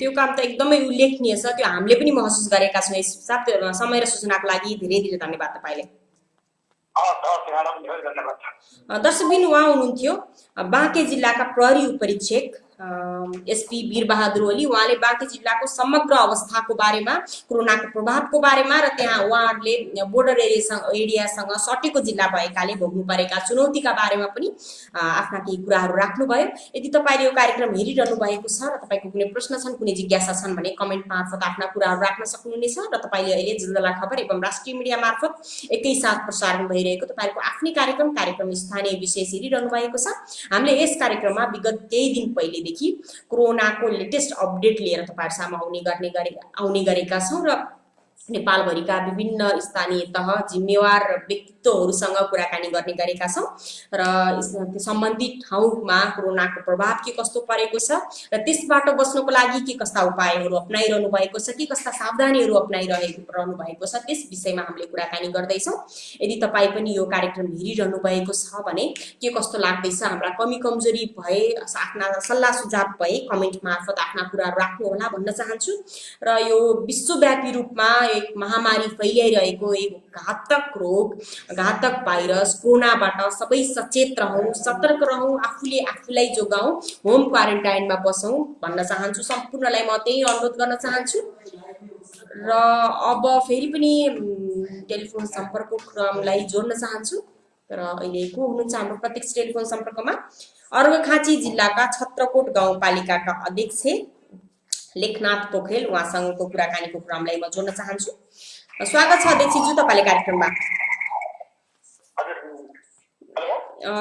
त्यो काम त एकदमै उल्लेखनीय छ। त्यो हामीले पनि महसुस गरेका छौँ। यस समय र सूचनाको लागि धेरै धेरै धन्यवाद तपाईँले। दर्शकबिन उहाँ हुनुहुन्थ्यो बाँके जिल्लाका प्रहरी उपरीक्षक एसपी वीरबहादुर ओली। उहाँले बाँके जिल्लाको समग्र अवस्थाको बारेमा, कोरोनाको प्रभावको बारेमा र त्यहाँ उहाँहरूले बोर्डर एरियासँग सटेको जिल्ला भएकाले भोग्नु परेका चुनौतीका बारेमा पनि आफ्ना केही कुराहरू राख्नुभयो। यदि तपाईँले यो कार्यक्रम हेरिरहनु भएको छ र तपाईँको कुनै प्रश्न छन्, कुनै जिज्ञासा छन् भने कमेन्ट मार्फत आफ्ना कुराहरू राख्न सक्नुहुनेछ र तपाईँले अहिले जलजला खबर एवं राष्ट्रिय मिडिया मार्फत एकैसाथ प्रसारण भइरहेको तपाईँको आफ्नै कार्यक्रम स्थानीय विशेष हेरिरहनु भएको छ। हामीले यस कार्यक्रममा विगत केही दिन पहिलेदेखि कोरोनाको लेटेस्ट अपडेट लिएर तपाईहरुसामु आउने गरेका छौं र नेपालभरिका विभिन्न स्थानीय तह जिम्मेवार व्यक्तित्वहरूसँग कुराकानी गर्ने गरेका छौं र सम्बन्धित ठाउँमा कोरोनाको प्रभाव के कस्तो परेको छ र त्यसबाट बच्नको लागि के कस्ता उपायहरू अपनाइरहनु भएको छ, के कस्ता सावधानीहरू अपनाइरहनु भएको छ, त्यस विषयमा हामीले कुराकानी गर्दै छौं। यदि तपाई पनि यो कार्यक्रम हेरिरहनु भएको छ भने के कस्तो लाग्दैछ, हाम्रा कमी कमजोरी भए आफ्ना सल्लाह सुझाव भए कमेन्ट मार्फत आफ्ना कुराहरू राख्नु होला भन्न चाहन्छु। र यो विश्वव्यापी रूपमा एक महामारी फैलाइरहेको एक घातक रोग, घातक भाइरस कोरोनाबाट सबै सचेत रहौं, सतर्क रहौं, आफूले आफूलाई जोगाऊ, होम क्वारेन्टाइनमा बसौं भन्न चाहन्छु। सम्पूर्णलाई म त्यही अनुरोध गर्न चाहन्छु। र अब फेरि पनि टेलिफोन सम्पर्कको क्रमलाई जोड्न चाहन्छु। तर अहिले को हुनुहुन्छ हाम्रो प्रत्यक्ष टेलिफोन सम्पर्कमा? अर्घाखाँची जिल्लाका छत्रकोट गाउँपालिकाका अध्यक्ष लेखनाथ पोखरेल, उहाँसँगको कुराकानीको क्रमलाई म जोड्न चाहन्छु। स्वागत छ अध्यक्षज्यू तपाईले कार्यक्रममा।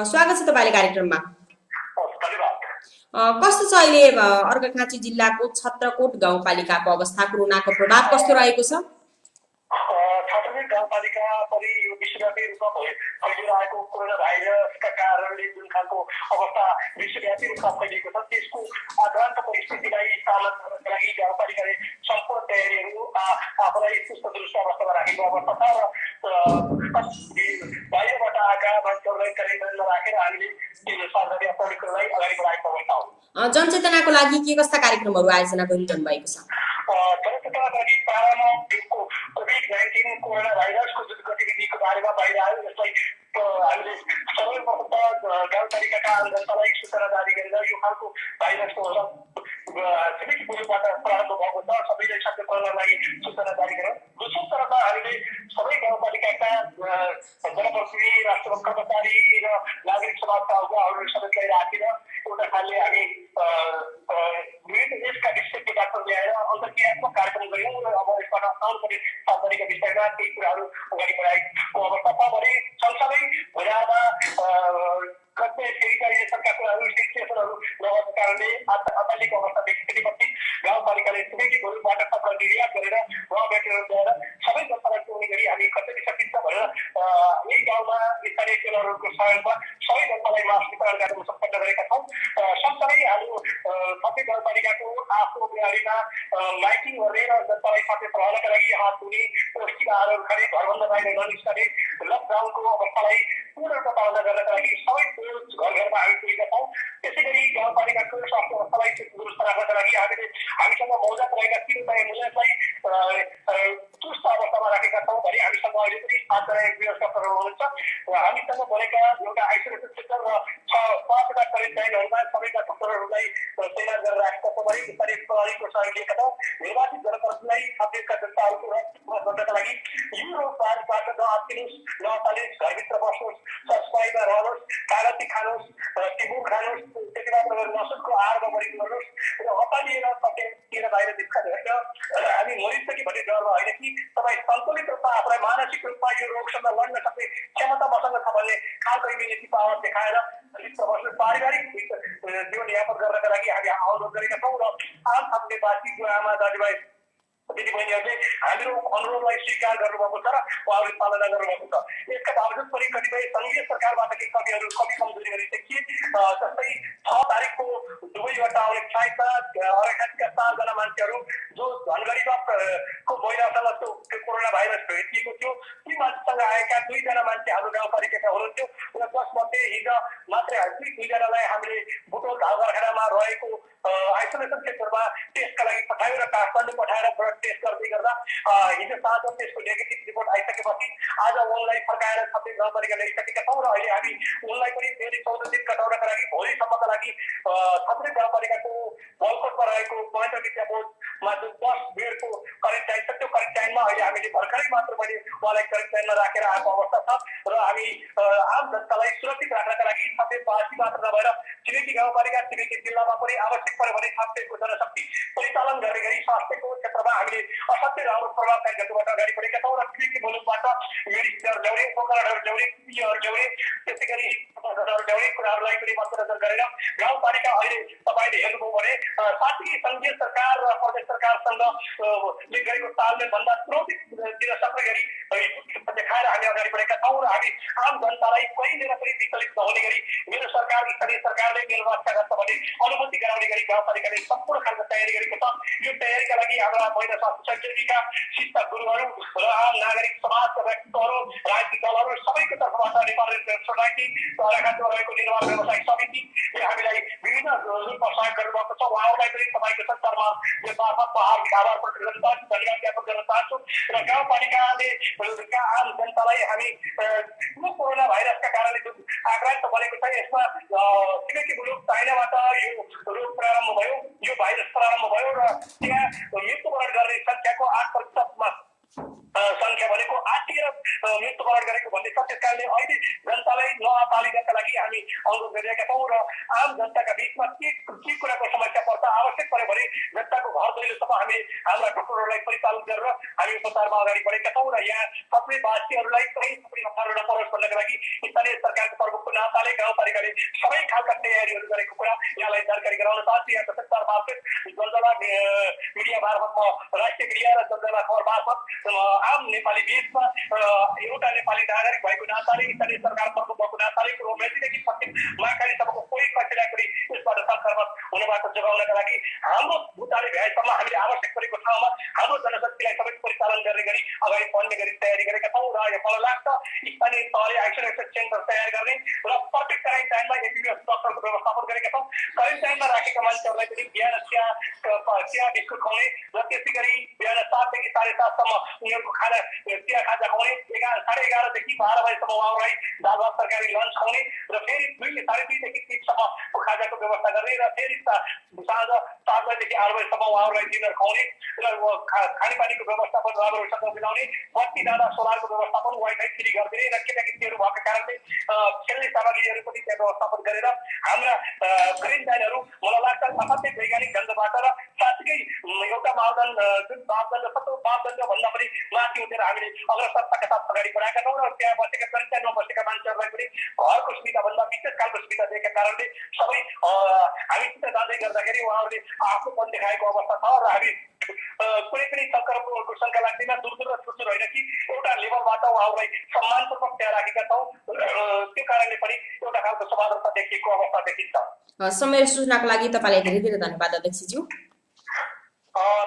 स्वागत छ तपाईले कार्यक्रममा। कस्तो छ अहिले अर्घाखाँची जिल्लाको छत्रकोट गाउँपालिकाको अवस्था, कोरोनाको प्रभाव कस्तो रहेको छ? छत्रकोट गाउँपालिका परि यो विश्वव्यापी रूपमा फैलिरहेको कोरोना भाइरसका कारणले जुन खालको अवस्था विश्वव्यापी रूपमा फैलिएको छ त्यसको आक्रान्त परिस्थितिलाई चालन गर्नका लागि गाउँपालिकाले सम्पूर्ण तयारीहरू आफूलाई सुस्त दुरुस्त अवस्थामा राखेको अवस्था छ र बाहिरबाट आएका मान्छेहरूलाई क्वारेन्टाइनमा राखेर हामीले सावधानी अपनाउनलाई अगाडि बढाएको अवस्था हो। जनचेतनाको लागि के कस्ता कार्यक्रमहरू आयोजना गरिरहनु भएको छ? जनचेतनाको लागि पारामा कोभिड-19 कोरोना भाइरसको जुन गतिविधिको बारेमा बाहिर आयो यसलाई हामीले सर्वप्रथम गाउँपालिकाका जनतालाई सूचना जारी गरेर यो खालको भाइरसको सिभिक पुलिसबाट प्रारम्भ भएको छ, सबैलाई सचेत गर्नका लागि सूचना जारी गरेर दोस्रो तर्फमा हामीले सबै गाउँपालिकाका जनप्रतिनिधि, राष्ट्रिय कर्मचारी र नागरिक समाजका अगुवाहरू सबैलाई राखेर एउटा खालले हामी विभिन्न देशका विशेषज्ञ डाक्टर ल्याएर अन्तर्क्रियात्मक कार्यक्रम गऱ्यौँ र अब यसबाट आउनुपर्ने सावधानीका विषयमा केही कुराहरू अगाडि बढाएको अवस्था छ भने सँगसँगै भइरहेका कतिपय सेनिटाइजेसनका कुराहरू, सेनिटाइजेसनहरू नभएको कारणले अत्याधिक अवस्था देखिएपछि गाउँपालिकाले छिमेकी भूमिबाट सबै निर्यात गरेर र मेटेरियल ल्याएर सबै जनतालाई पुग्ने गरी हामी कतिपय सबै जनतालाई मास्क वितरण गर्न सम्पन्न गरेका छौँ। सँगसँगै हाम्रो सबै नगरपालिकाको आफ्नो गाडीमा माइकिङ गर्ने र जनतालाई सचेत रहनका लागि हात धुने, पौष्टिक आहारहरू खाने, घरभन्दा बाहिर ननिस्कने, लकडाउनको अवस्थालाई पूर्ण रूपमा पालना गर्नका लागि सबै घर घरमा हामी पुगेका छौँ। त्यसै गरी गाउँपालिकाको स्वास्थ्य अवस्थालाई दुरुस्त राख्नका लागि हामीसँग मौजत रहेका 3 एम्बुलेन्सलाई चुस्त अवस्थामा राखेका छौँ भने हामीसँग अहिले पनि 7 जना एम्बुलेन्स डक्टरहरू हुनुहुन्छ र हामीसँग बनेका एउटा आइसोलेसन सेन्टर र 5वटा क्वारेन्टाइनहरूमा सबैका डक्टरहरूलाई तैनात गरेर राखेका छौँ भने स्थानीय प्रहरीको सहयोग लिएका छौँ। निर्वाचित जनप्रतिनिधिलाई छत्तीसका जनताहरूको रक्षा गर्नका लागि यो रोगबाट नअत्तिनुहोस्, नअत्तालिनुहोस्, घरभित्र बस्नुहोस्, सफाइमा रहनुहोस्, कागती खानुहोस्, टिमुर खानुहोस्, त्यति मात्र गरेर नसुनको आहारमा बढी गर्नुहोस् र अत्तालिएर सकेर बाहिर निस्कने होइन। हामी मरिन्छ कि भन्ने डरमा होइन कि तपाईँ सन्तुलित रूपमा आफूलाई मानसिक रूपमा यो रोगसँग लड्न सक्ने क्षमता मसँग छ भन्ने खालको इम्युनिटी पावर देखाएर भित्र बस्नु पारिवारिक जीवनयापन गर्नका लागि हामी अनुरोध गरेका छौँ र आम खालको बासी आमा दाजुभाइ दिदीबहिनीहरूले हाम्रो अनुरोधलाई स्वीकार गर्नुभएको छ र उहाँहरूले पालना गर्नुभएको छ। यसका बावजुद पनि कतिपय सङ्घीय सरकारबाट केही कमी कमजोरीहरू देखिए। जस्तै 6 तारिकको दुबईबाट आउने फ्लाइटमा अर्घाटका 4 जना मान्छेहरू जो धनगढीमा को महिनासँग त्यो कोरोना भाइरस भेटिएको थियो, ती मान्छेसँग आएका 2 जना मान्छे हाम्रो गाउँपालिकाका हुनुहुन्थ्यो र जसमध्ये हिजो मात्रै 2 जनालाई हामीले बुटोल धाल कारखानामा रहेको आइसोलेसन सेन्टरमा टेस्टका लागि पठायो र काठमाडौँ पठाएर ब्लड टेस्ट गर्दै गर्दा हिजो साँझ त्यसको नेगेटिभ रिपोर्ट आइसकेपछि आज उनलाई फर्काएर सबै गाउँपालिका ल्याइसकेका छौँ र अहिले हामी उनलाई पनि फेरि 14 दिन कटाउनका लागि भोलिसम्मका लागि सबै गाउँपालिकाको बलकोटमा रहेको महेन्द्र विद्याबोधमा जुन 10 बेडको क्वारेन्टाइन छ त्यो क्वारेन्टाइनमा अहिले हामीले भर्खरै मात्र मैले उहाँलाई क्वारेन्टाइनमा राखेर आएको अवस्था छ र हामी आम जनतालाई सुरक्षित राख्नका लागि सबै बासी मात्र नभएर छिमेकी गाउँपालिका छिमेकी जिल्लामा पनि आवश्यक पर्यो भने स्वास्थ्यको जनशक्ति परिचालन गर्ने गरी स्वास्थ्यको क्षेत्रमा हामीले असाध्यै राम्रो प्रभावकारी ढङ्गबाट अगाडि बढेका छौँ र छिमेकी मुलुकबाट मेडिसिनहरू ल्याउने, उपकरणहरू ल्याउने, पिपीहरू ल्याउने, त्यसै गरी ल्याउने कुराहरूलाई पनि मध्यनजर गरेर गाउँपालिका अहिले तपाईँले हेर्नुभयो भने साथै सङ्घीय सरकार र प्रदेश सरकारसँग गरेको तालमेल भन्दा चुनौती दिन सक्ने गरी देखाएर हामी अगाडि बढेका छौँ र हामी आम जनतालाई कहिलेर पनि विचलित नहुने गरी मेरो सरकार स्थानीय सरकारले मेरो रक्षा गर्छ भन्ने अनुभूति गराउने गरी गाउँपालिकाले सम्पूर्ण खालको तयारी गरेको छ। यो तयारीका लागि हाम्रा महिला स्वास्थ्य सहयोगीका शिक्षा गुरुहरू र आम नागरिक समाजका व्यक्तित्वहरू, राजनीतिक दलहरू सबैको तर्फबाट नेपाल रेड सोसाइटी अर्घाटमा रहेको निर्माण व्यवसायिक समितिले हामीलाई विभिन्न रूपमा सहयोग गर्नुभएको छ। उहाँहरूलाई पनि तपाईँको सञ्चारमा मार्फत हार्दिक आभार प्रकट गर्न चाहन्छु, धन्यवाद ज्ञापन गर्न चाहन्छु र गाउँपालिकाले आम जनतालाई हामी यो कोरोना भाइरसका कारणले जुन आक्रान्त बनेको छ यसमा छिमेकी मुलुक चाइनाबाट यो रोग प्रारम्भ भयो, यो भाइरस प्रारम्भ भयो र त्यहाँ मृत्युवरण गर्ने सङ्ख्याको 8% सङ्ख्या भनेको 8 मृत्युवरण गरेको भन्ने छ। त्यस कारणले अहिले जनतालाई नअत्तालिनका लागि हामी अनुरोध गरिरहेका छौँ र आम जनताका बिचमा के कुराको समस्या पर्छ आवश्यक पर्यो भने जनताको घर दैलोसम्म हामीले हाम्रा डक्टरहरूलाई परिचालन गरेर हामी उपचारमा अगाडि बढेका छौँ र यहाँ सबै वासीहरूलाई कहीँ पनि अप्ठ्यारो नपरोस् भन्नका लागि स्थानीय सरकारको प्रमुखको नाताले गाउँपालिकाले सबै खालका तयारीहरू गरेको कुरा यहाँलाई जानकारी गराउन चाहन्छु। यहाँको संचार मार्फत जलजला मिडिया मार्फत राष्ट्रिय मिडिया र जलजला खबर मार्फत आम नेपाली बीचमा एउटा नेपाली नागरिक भएको नाताले स्थानीय सरकार प्रमुख भएको नाताले मेचीदेखि पश्चिम महाकालीसम्मको कोही कसैलाई पनि यसबाट संक्रमण हुनबाट जोगाउनका लागि हाम्रो बुटाले भ्याएसम्म हामीले आवश्यक परेको ठाउँमा हाम्रो जनशक्तिलाई सबै परिचालन गर्ने गरी अगाडि बढ्ने गरी तयारी गरेका छौँ र यो मलाई लाग्छ स्थानीय तहले आइसोलेसन सेन्टर तयार गर्ने र प्रत्येक क्वारेन्टाइनमा एमबिबिएस डक्टरको व्यवस्थापन गरेका छौँ। क्वारेन्टाइनमा राखेका मान्छेहरूलाई पनि बिहान चिया बिस्कुट खुवाउने र त्यसै गरी बिहान 7 देखि 7:30सम्म उनीहरूको खाना चिया खाजा खुवाउने, 11:30 देखि 12 बजीसम्म उहाँहरूलाई दाल भात तरकारी लन्च खुवाउने र फेरि 2 साढे 2 देखि 3सम्म खाजाको व्यवस्था गर्ने र फेरि साँझ 7 बजीदेखि 8 बजीसम्म उहाँहरूलाई डिनर खुवाउने र खानेपानीको व्यवस्थापन राम्रोसँग मिलाउने, बत्ती जाँदा सोलरको व्यवस्थापन, वाइफाई फ्री गरिदिने र केटाकेटीहरू भएको कारणले खेल्ने सामग्रीहरू पनि त्यहाँ व्यवस्थापन गरेर हाम्रा क्वारेन्टाइनहरू मलाई लाग्छ असाध्यै वैज्ञानिक ढङ्गबाट र साथै एउटा मापदण्ड जुन मापदण्ड भन्दा पनि माथि उठेर हामीले अग्रसरताका साथ अगाडि बढाएका छौँ र त्यहाँ बसेका क्वारेन्टाइनमा बसेका मान्छेहरूलाई पनि घरको सुविधा भन्दा विशेष खालको सुविधा दिएका कारणले सबै हामीसित जाँदै गर्दाखेरि उहाँहरूले आफूपन देखाएको अवस्था छ र हामी कुनै पनि शङ्करको शङ्का लाग्दैन, दूर र छुटछुट होइन कि एउटा लेभलबाट उहाँहरूलाई सम्मानपूर्वक त्यहाँ राखेका छौँ। त्यो कारणले पनि एउटा खालको समानता देखिएको अवस्था देखिन्छ। समय सूचनाको लागि तपाईँलाई धेरै धेरै धन्यवाद अध्यक्षज्यू।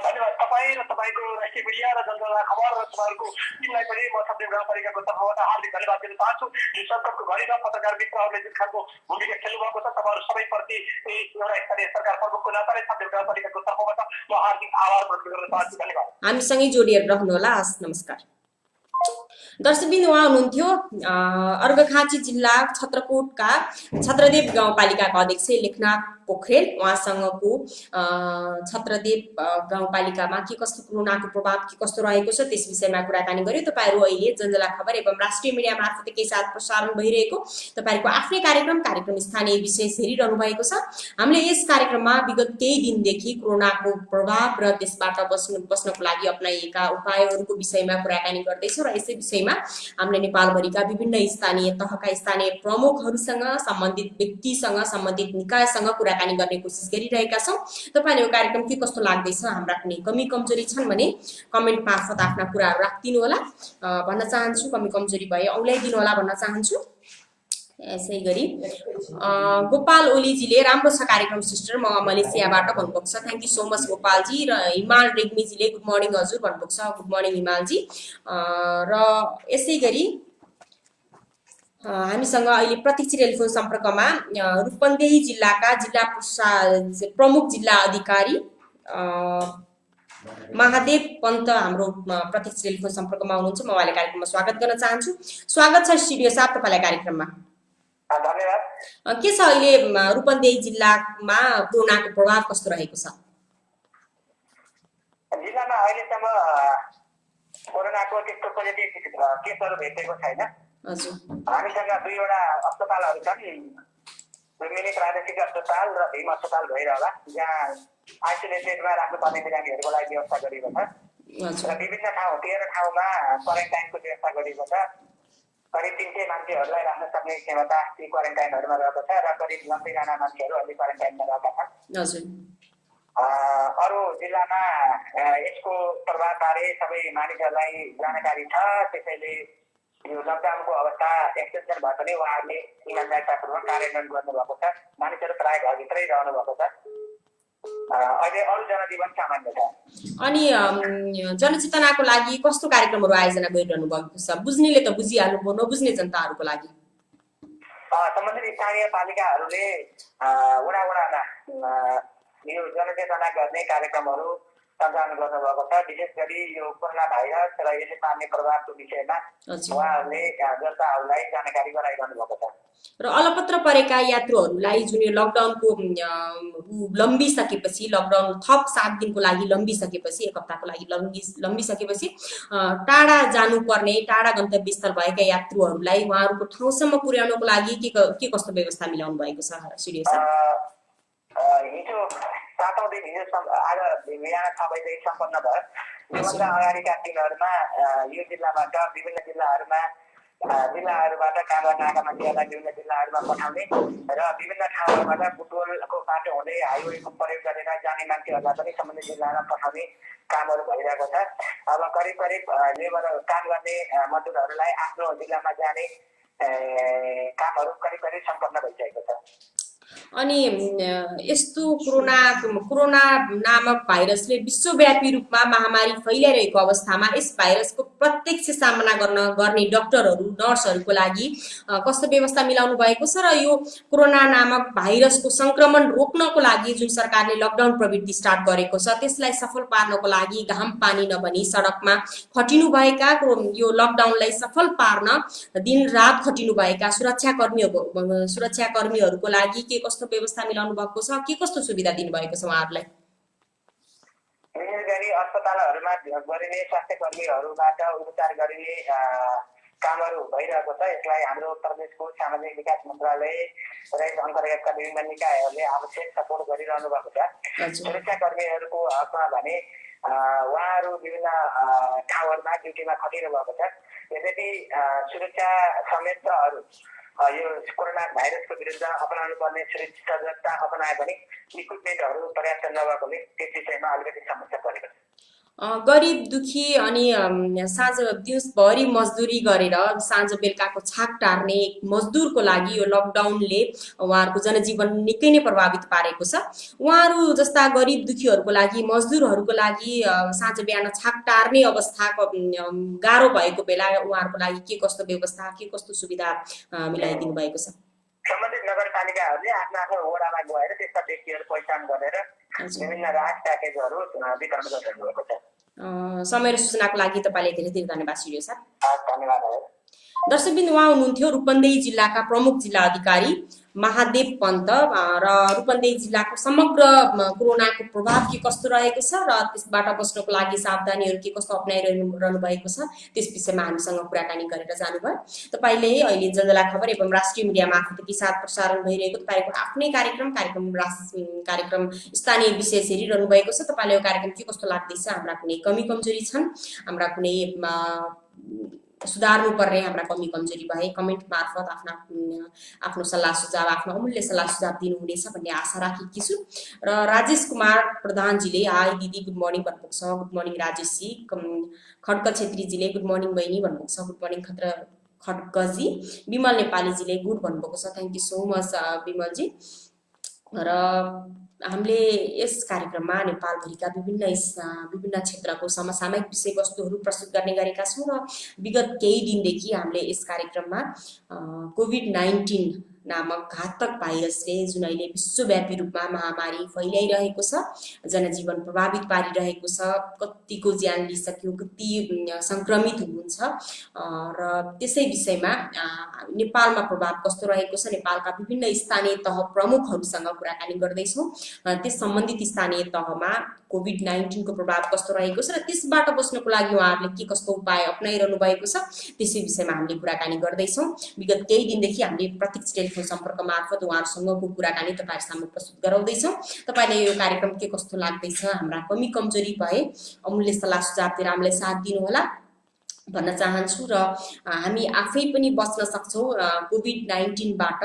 धन्यवाद तपाईँ र तपाईँको राष्ट्रिय मिडिया र जनता खबर र तपाईँहरूको टिमलाई पनि म सबै गाउँपालिकाको तर्फबाट हार्दिक धन्यवाद दिन चाहन्छु। यो सङ्कटको घडीमा पत्रकार मित्रहरूले जुन खालको भूमिका खेल्नुभएको छ तपाईँहरू सबैप्रति एउटा स्थानीय सरकार प्रमुखको नाताले सबै गाउँपालिकाको तर्फबाट म हार्दिक आभार प्रकट गर्न चाहन्छु। धन्यवाद। हामीसँगै जोडिएर रहनुहोला। हस्, नमस्कार। दर्शकबिन उहाँ हुनुहुन्थ्यो अर्घखाँची जिल्ला छत्रकोटका छत्रदेव गाउँपालिकाका अध्यक्ष लेखनाथ पोखरेल। उहाँसँगको छत्रदेव गाउँपालिकामा के कस्तो कोरोनाको प्रभाव के कस्तो रहेको छ त्यस विषयमा कुराकानी गर्यो। तपाईँहरू अहिले जनजला खबर एवं राष्ट्रिय मिडिया मार्फत केही साथ प्रसारण भइरहेको तपाईँहरूको आफ्नै कार्यक्रम स्थानीय विशेष हेरिरहनु भएको छ। हामीले यस कार्यक्रममा विगत केही दिनदेखि कोरोनाको प्रभाव र त्यसबाट बस्नको लागि अपनाइएका उपायहरूको विषयमा कुराकानी गर्दैछौँ र यसै विषयमा हामीले नेपालभरिका विभिन्न स्थानीय तहका स्थानीय प्रमुखहरूसँग, सम्बन्धित व्यक्तिसँग, सम्बन्धित निकायसँग कुराकानी गर्ने कोसिस गरिरहेका छौँ। तपाईँले यो कार्यक्रम के कस्तो लाग्दैछ, हाम्रा कुनै कमी कमजोरी छन् भने कमेन्ट मार्फत आफ्ना कुराहरू राखिदिनु होला भन्न चाहन्छु। कमी कमजोरी भए औँल्याइदिनु होला भन्न चाहन्छु। यसै गरी गोपाल ओलीजीले राम्रो छ कार्यक्रम सिस्टर, म मलेसियाबाट भन्नुभएको छ। Thank you so much Gopalji. र हिमाल रेग्मीजीले गुड मर्निङ हजुर भन्नुभएको छ। Good morning Himalji. र यसै गरी हामीसँग अहिले प्रत्यक्ष टेलिफोन सम्पर्कमा रूपन्देही जिल्लाका जिल्ला प्रमुख जिल्ला अधिकारी महादेव पन्त हाम्रो प्रत्यक्ष टेलिफोन सम्पर्कमा हुनुहुन्छ। म उहाँलाई कार्यक्रममा स्वागत गर्न चाहन्छु। स्वागत छ स्टुडियो साथ तपाईँलाई कार्यक्रममा। धन्यवाद। के छ अहिले रूपन्देही जिल्लामा कोरोनाको प्रभाव कस्तो रहेको छ? जिल्लामा अहिलेसम्म कोरोनाको त्यस्तो पोजिटिभ केसहरू भेटेको छैन। हजुर, हामीसँग दुईवटा अस्पतालहरू छन्, मिनी प्रादेशिक अस्पताल र भीम अस्पताल भइरहला, जहाँ आइसोलेटेडमा राख्नुपर्ने बिरामीहरूको लागि व्यवस्था गरिएको छ र विभिन्न ठाउँ 13 ठाउँमा क्वारेन्टाइनको व्यवस्था गरिएको छ। करिब 300 मान्छेहरूलाई राख्न सक्ने क्षमता ती क्वारेन्टाइनहरूमा रहेको छ र करिब 90जना मान्छेहरू अहिले क्वारेन्टाइनमा रहेका छन्। अरू जिल्लामा यसको प्रभावबारे सबै मानिसहरूलाई जानकारी छ, त्यसैले यो लकडाउनको अवस्था एक्सटेन्सन भए पनि उहाँहरूले इमान्दारितापूर्वक कार्यान्वयन गर्नुभएको छ। मानिसहरू प्राय घरभित्रै रहनु भएको छ। अहिले अरू जनजीवन सामान्य छ। अनि जनचेतनाको लागि कस्तो कार्यक्रमहरू आयोजना गरिरहनु भएको छ? बुझ्नेले त बुझिहाल्नुभयो, नबुझ्ने जनताहरूको लागि सम्बन्धित स्थानीय पालिकाहरूले वडामा यो जनचेतना गर्ने कार्यक्रमहरू सञ्चालन गर्नुभएको छ। विशेष गरी यो कोरोना भाइरस र यसले पार्ने प्रभावको विषयमा उहाँहरूले जनताहरूलाई जानकारी गराइरहनु भएको छ। र अलपत्र परेका यात्रुहरूलाई जुन यो लकडाउनको लम्बिसकेपछि, लकडाउन थप 7 दिनको लागि लम्बिसकेपछि, 1 हप्ताको लागि लम्बिसकेपछि टाढा जानुपर्ने, टाढा गन्तव्य स्थल भएका यात्रुहरूलाई उहाँहरूको ठाउँसम्म पुर्याउनको लागि के कस्तो व्यवस्था मिलाउनु भएको छ स्टुडियो सर? हिजो 7औं दिन आज बिहान 6 बजे सम्पन्न भयो। योभन्दा अगाडिका दिनहरूमा यो जिल्लाबाट विभिन्न जिल्लाहरूबाट काम गर्न आएका मान्छेहरूलाई विभिन्न जिल्लाहरूमा पठाउने र विभिन्न ठाउँहरूबाट बुटोलको बाटो हुँदै हाइवेको प्रयोग गरेर जाने मान्छेहरूलाई पनि सम्बन्धित जिल्लामा पठाउने कामहरू भइरहेको छ। अब करिब लेबर काम गर्ने मजदुरहरूलाई आफ्नो जिल्लामा जाने कामहरू करिब सम्पन्न भइसकेको छ। अनि यस्तो कोरोना नामक भाइरसले विश्वव्यापी रूपमा महामारी फैलिरहेको अवस्थामा यस भाइरसको प्रत्यक्ष सामना गर्ने डाक्टरहरू, नर्सहरूको लागि कस्तो व्यवस्था मिलाउनु भएको छ र यो कोरोना नामक भाइरसको संक्रमण रोक्नको लागि जुन सरकारले लकडाउन प्रवृत्ति स्टार्ट गरेको छ त्यसलाई सफल पार्नको लागि घाम पानी नभनी सडकमा खटिनुभएका, यो लकडाउनलाई सफल पार्न दिन रात खटिनुभएका सुरक्षाकर्मीहरूको लागि के कस्तो व्यवस्था मिलाउनु भएको छ, के कस्तो सुविधा दिनुभएको छ उहाँहरूलाई? विशेष गरी अस्पतालहरूमा गरिने स्वास्थ्य कर्मीहरूबाट उपचार गरिने कामहरू भइरहेको छ। यसलाई हाम्रो प्रदेशको सामाजिक विकास मन्त्रालय र यस अन्तर्गतका विभिन्न निकायहरूले आवश्यक सपोर्ट गरिरहनु भएको छ। सुरक्षाकर्मीहरूको हकमा भने उहाँहरू विभिन्न ठाउँहरूमा ड्युटीमा खटिनु भएको छ। यद्यपि सुरक्षा संयन्त्रहरू यो कोरोना भाइरसको विरुद्ध अपनाउनु पर्ने सुरक्षा सजगता अपनायो भने इक्विपमेन्टहरू पर्याप्त नभएकोले त्यस विषयमा अलिकति समस्या परेको छ। गरिब दुखी अनि साँझ दिउँसभरि मजदुरी गरेर साँझ बेलुकाको छाक टार्ने मजदुरको लागि यो लकडाउनले उहाँहरूको जनजीवन निकै नै प्रभावित पारेको छ। उहाँहरू जस्ता गरिब दुखीहरूको लागि मजदुरहरूको लागि साँझ बिहान छाक टार्ने अवस्था गाह्रो भएको बेला उहाँहरूको लागि के कस्तो व्यवस्था के कस्तो सुविधा मिलाइदिनु भएको छ? सम्बन्धित नगरपालिकाहरूले आफ्नो आफ्नो वडामा गएर त्यस्ता व्यक्तिहरू पहिचान गरेर विभिन्न राहत प्याकेजहरू वितरण गरिरहनु भएको छ। समय र सूचनाको लागि तपाईँले धेरै धेरै धन्यवाद सिडियो सर। धन्यवाद। दर्शकबिन उहाँ हुनुहुन्थ्यो रूपन्देही जिल्लाका प्रमुख जिल्ला अधिकारी महादेव पन्त र रूपन्देही जिल्लाको समग्र कोरोनाको प्रभाव के कस्तो रहेको छ र त्यसबाट बस्नको लागि सावधानीहरू के कस्तो अप्नाइरहनु भएको छ त्यस विषयमा हामीसँग कुराकानी गरेर जानुभयो। तपाईँले अहिले जलजला खबर एवं राष्ट्रिय मिडिया मार्फत एकैसाथ प्रसारण भइरहेको तपाईँको आफ्नै कार्यक्रम स्थानीय विशेष हेरिरहनु भएको छ। तपाईँलाई यो कार्यक्रम के कस्तो लाग्दैछ, हाम्रा कुनै कमी कमजोरी छन्, हाम्रा कुनै सुधार्नु पर्ने हाम्रा कमी कमजोरी भए कमेन्ट मार्फत आफ्नो सल्लाह सुझाव आफ्नो अमूल्य सल्लाह सुझाव दिनुहुनेछ भन्ने आशा राखेकी छु। र राजेश कुमार प्रधानजीले हाई दिदी गुड मर्निङ भन्नुभएको छ। Good morning Rajeshji. खड्क छेत्रीजीले गुड मर्निङ बहिनी भन्नुभएको छ। Good morning Khadkaji. विमल नेपालीजीले गुड भन्नुभएको छ। Thank you so much Bimalji. र हामीले यस कार्यक्रममा नेपालभरिका विभिन्न क्षेत्रको समसामयिक विषयवस्तुहरू प्रस्तुत गर्ने गरेका छौँ र विगत केही दिनदेखि हामीले यस कार्यक्रममा कोभिड-19 नामक घातक भाइरसले जुन अहिले विश्वव्यापी रूपमा महामारी फैलाइरहेको छ, जनजीवन प्रभावित पारिरहेको छ, कतिको ज्यान लिइसक्यो, कति संक्रमित हुनुहुन्छ र त्यसै विषयमा नेपालमा प्रभाव कस्तो रहेको छ नेपालका विभिन्न स्थानीय तह प्रमुखहरूसँग कुराकानी गर्दैछौँ। त्यस सम्बन्धित स्थानीय तहमा कोभिड-19 को प्रभाव कस्तो रहेको छ र त्यसबाट बस्नको लागि उहाँहरूले के कस्तो उपाय अपनाइरहनु भएको छ त्यसै विषयमा हामीले कुराकानी गर्दैछौँ। विगत केही दिनदेखि हामीले प्रत्यक्ष टेलिफोन सम्पर्क मार्फत उहाँहरूसँगको कुराकानी तपाईँहरू सामु प्रस्तुत गराउँदैछौँ। तपाईँले यो कार्यक्रम के कस्तो लाग्दैछ, हाम्रा कमी कमजोरी भए अमूल्य सल्लाह सुझावतिर हामीलाई साथ दिनुहोला भन्न चाहन्छु। र हामी आफै पनि बच्न सक्छौँ कोभिड-19बाट।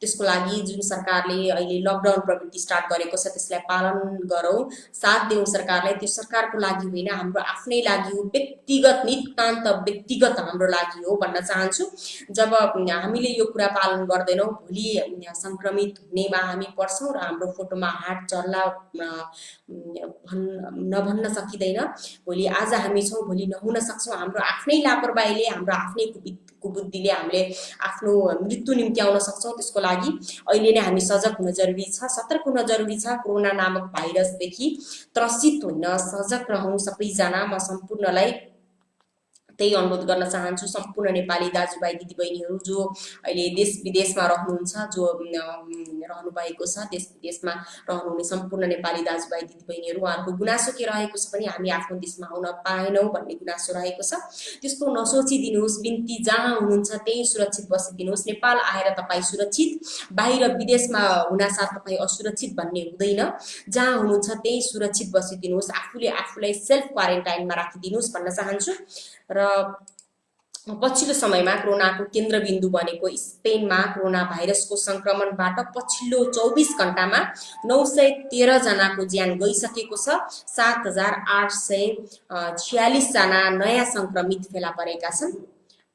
त्यसको लागि जुन सरकारले अहिले लकडाउन प्रवृत्ति स्टार्ट गरेको छ त्यसलाई पालन गरौँ, साथ देऊ सरकारलाई। त्यो सरकारको लागि होइन, हाम्रो आफ्नै लागि हो, व्यक्तिगत नितान्त व्यक्तिगत हाम्रो लागि हो भन्न चाहन्छु। जब हामीले यो कुरा पालन गर्दैनौँ भोलि संक्रमित हुनेमा हामी पर्छौँ र हाम्रो फोटोमा हात चल्ला नभन्न सकिँदैन। भोलि आज हामी छौँ भोलि नहुन सक्छौँ। हाम्रो आफ्नै लापरवाहीले हाम्रो आफ्नै कुबुद्धिले हामीले आफ्नो मृत्यु निम्त्याउन सक्छौँ। त्यसको लागि अहिले नै हामी सजग हुन जरुरी छ, सतर्क हुन जरुरी छ। कोरोना नामक भाइरसदेखि त्रसित होइन, सजग रहौँ सबैजना। म सम्पूर्णलाई त्यही अनुरोध गर्न चाहन्छु। सम्पूर्ण नेपाली दाजुभाइ दिदीबहिनीहरू जो अहिले देश विदेशमा रहनुहुन्छ, जो रहनु भएको छ, देश विदेशमा रहनुहुने सम्पूर्ण नेपाली दाजुभाइ दिदीबहिनीहरू, उहाँहरूको गुनासो के रहेको छ भने हामी आफ्नो देशमा आउन पाएनौँ भन्ने गुनासो रहेको छ। त्यस्तो नसोचिदिनुहोस्। बिन्ती जहाँ हुनुहुन्छ त्यही सुरक्षित बसिदिनुहोस्। नेपाल आएर तपाईँ सुरक्षित, बाहिर विदेशमा हुनासाथ तपाईँ असुरक्षित भन्ने हुँदैन। जहाँ हुनुहुन्छ त्यही सुरक्षित बसिदिनुहोस्। आफूले आफूलाई सेल्फ क्वारेन्टाइनमा राखिदिनुहोस् भन्न चाहन्छु। र पछिल्लो समयमा कोरोनाको केन्द्रबिन्दु बनेको स्पेनमा कोरोना भाइरसको संक्रमणबाट पछिल्लो 24 घण्टामा 913 जनाको ज्यान गइसकेको छ। 7846 जना नयाँ संक्रमित फेला परेका छन्।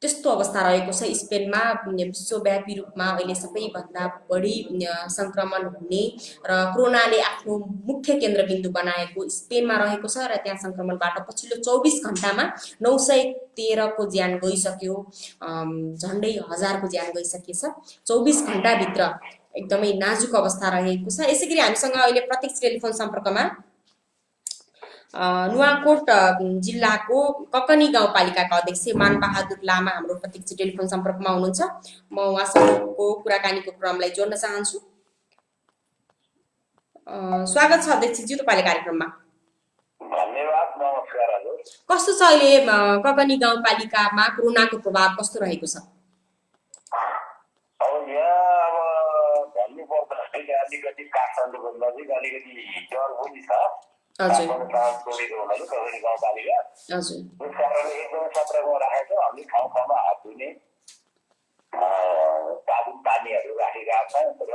त्यस्तो अवस्था रहेको छ स्पेनमा। विश्वव्यापी रूपमा अहिले सबैभन्दा बढी संक्रमण हुने र कोरोनाले आफ्नो मुख्य केन्द्रबिन्दु बनाएको स्पेनमा रहेको छ र त्यहाँ संक्रमणबाट पछिल्लो 24 घण्टामा 913 को ज्यान गइसक्यो। झन्डै 1000 को ज्यान गइसकेछ। 24 घण्टाभित्र एकदमै नाजुक अवस्था रहेको छ। यसैगरी हामीसँग अहिले प्रत्यक्ष टेलिफोन सम्पर्कमा नुवाकोट जिल्लाको ककनी गाउँपालिकाका अध्यक्ष मानबहादुर लामा हाम्रो प्रत्यक्ष टेलिफोन सम्पर्कमा हुनुहुन्छ। म उहाँसँगको कुराकानीको क्रमलाई जोड्न चाहन्छु। स्वागत छ अध्यक्षज्यू तपाईँले कार्यक्रममा। धन्यवाद। नमस्कार। हजुर कस्तो छ अहिले ककनी गाउँपालिकामा कोरोनाको प्रभाव कस्तो रहेको छ? अब यहाँ भन्नुपर्दाखेरि अलिकति काठमाडौँ नजिक अलिकति डर पनि छ। हजुर गाउँपालिका हजुर त्यस कारणले एकदमै सतर्कमा राखेको हामी ठाउँ ठाउँमा हात धुने, गरिरहेका छौँ र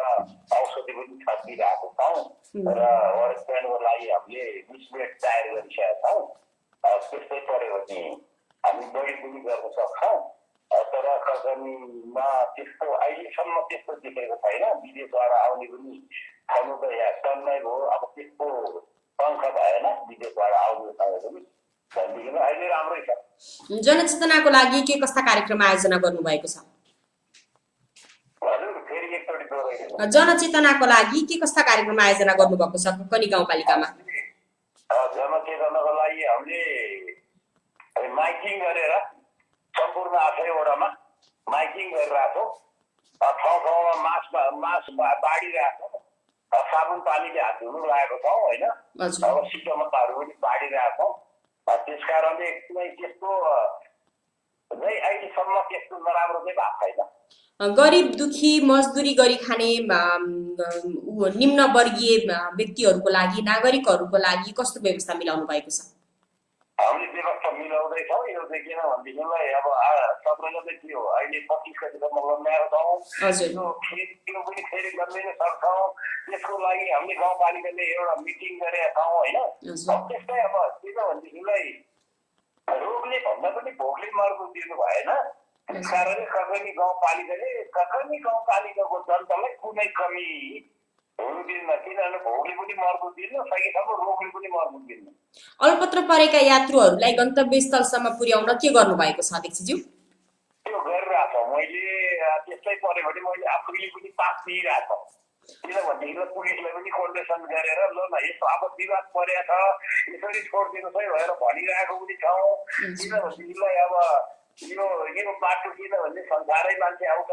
औषधि पनि छर्किरहेको छौँ र वरिष्ठको लागि हामीले 20 बेड तयार गरिसकेका छौँ। त्यस्तै पऱ्यो भने हामी बढी पनि गर्न सक्छौँ। तर कगनीमा त्यस्तो अहिलेसम्म त्यस्तो देखेको छैन। विदेशबाट आउने पनि छनु त यहाँ कमै भयो। अब त्यस्तो सङ्ख्या भएन विदेशबाट आउने पनि भनेदेखि अहिले राम्रै छ। जनचेतनाको लागि के कस्ता कार्यक्रम आयोजना गर्नुभएको छ? जनचेतनाको लागि के कस्ता कार्यक्रम आयोजना गर्नुभएको छ ककनी गाउँपालिकामा? जनचेतनाको लागि हामीले माइकिङ गरेर सम्पूर्ण 8 वडामा माइकिङ गरिरहेको छौँ। ठाउँ ठाउँमा मास बाँडिरहेको छौँ। साबुन पानीले हात धुनु लागेको छौँ होइन। अब सिटोमाहरू पनि बाँडिरहेको छौँ। त्यस कारणले एकदमै त्यस्तो अहिलेसम्म त्यस्तो नराम्रो चाहिँ भएको छैन। गरिब दुखी मजदुरी गरी खाने निम्न वर्गीय व्यक्तिहरूको लागि नागरिकहरूको लागि कस्तो व्यवस्था मिलाउनु भएको छ? हामीले व्यवस्था मिलाउँदैछौँ। यो चाहिँ किन भनेदेखिलाई अब सबैले चाहिँ के हो अहिले 25 गतिसम्म लम्ब्याएको छौँ। त्यो पनि फेरि गर्दै नै सक्छौँ। त्यसको लागि हामीले गाउँपालिकाले एउटा मिटिङ गरेका छौँ होइन। त्यस्तै अब किन भनेदेखिलाई रोगले भन्दा पनि भोगले मर्को दिनु भएन। त्यस कारणले ककनी गाउँपालिकाको जनतालाई कुनै कमी हुनु दिन्न। किनभने भोगले पनि मर्को दिन्न, सकेसम्म रोगले पनि मर्को दिन्न। अलपत्र परेका यात्रुहरूलाई गन्तव्य स्थलसम्म पुर्याउन के गर्नुभएको छ अध्यक्षज्यू? त्यो गरिरहेको छ। मैले त्यस्तै पऱ्यो भने मैले आफूले पनि पास दिइरहेको छ। किनभनेदेखि पुलिसलाई पनि कोर्डिनेसन गरेर ल यस्तो अब विवाद परेको छ यसरी छोडिदिनुहोस् है भनेर भनिरहेको पनि छौँ। किनभनेदेखिलाई अब यो बाटो किनभने संसारै मान्छे आउँछ,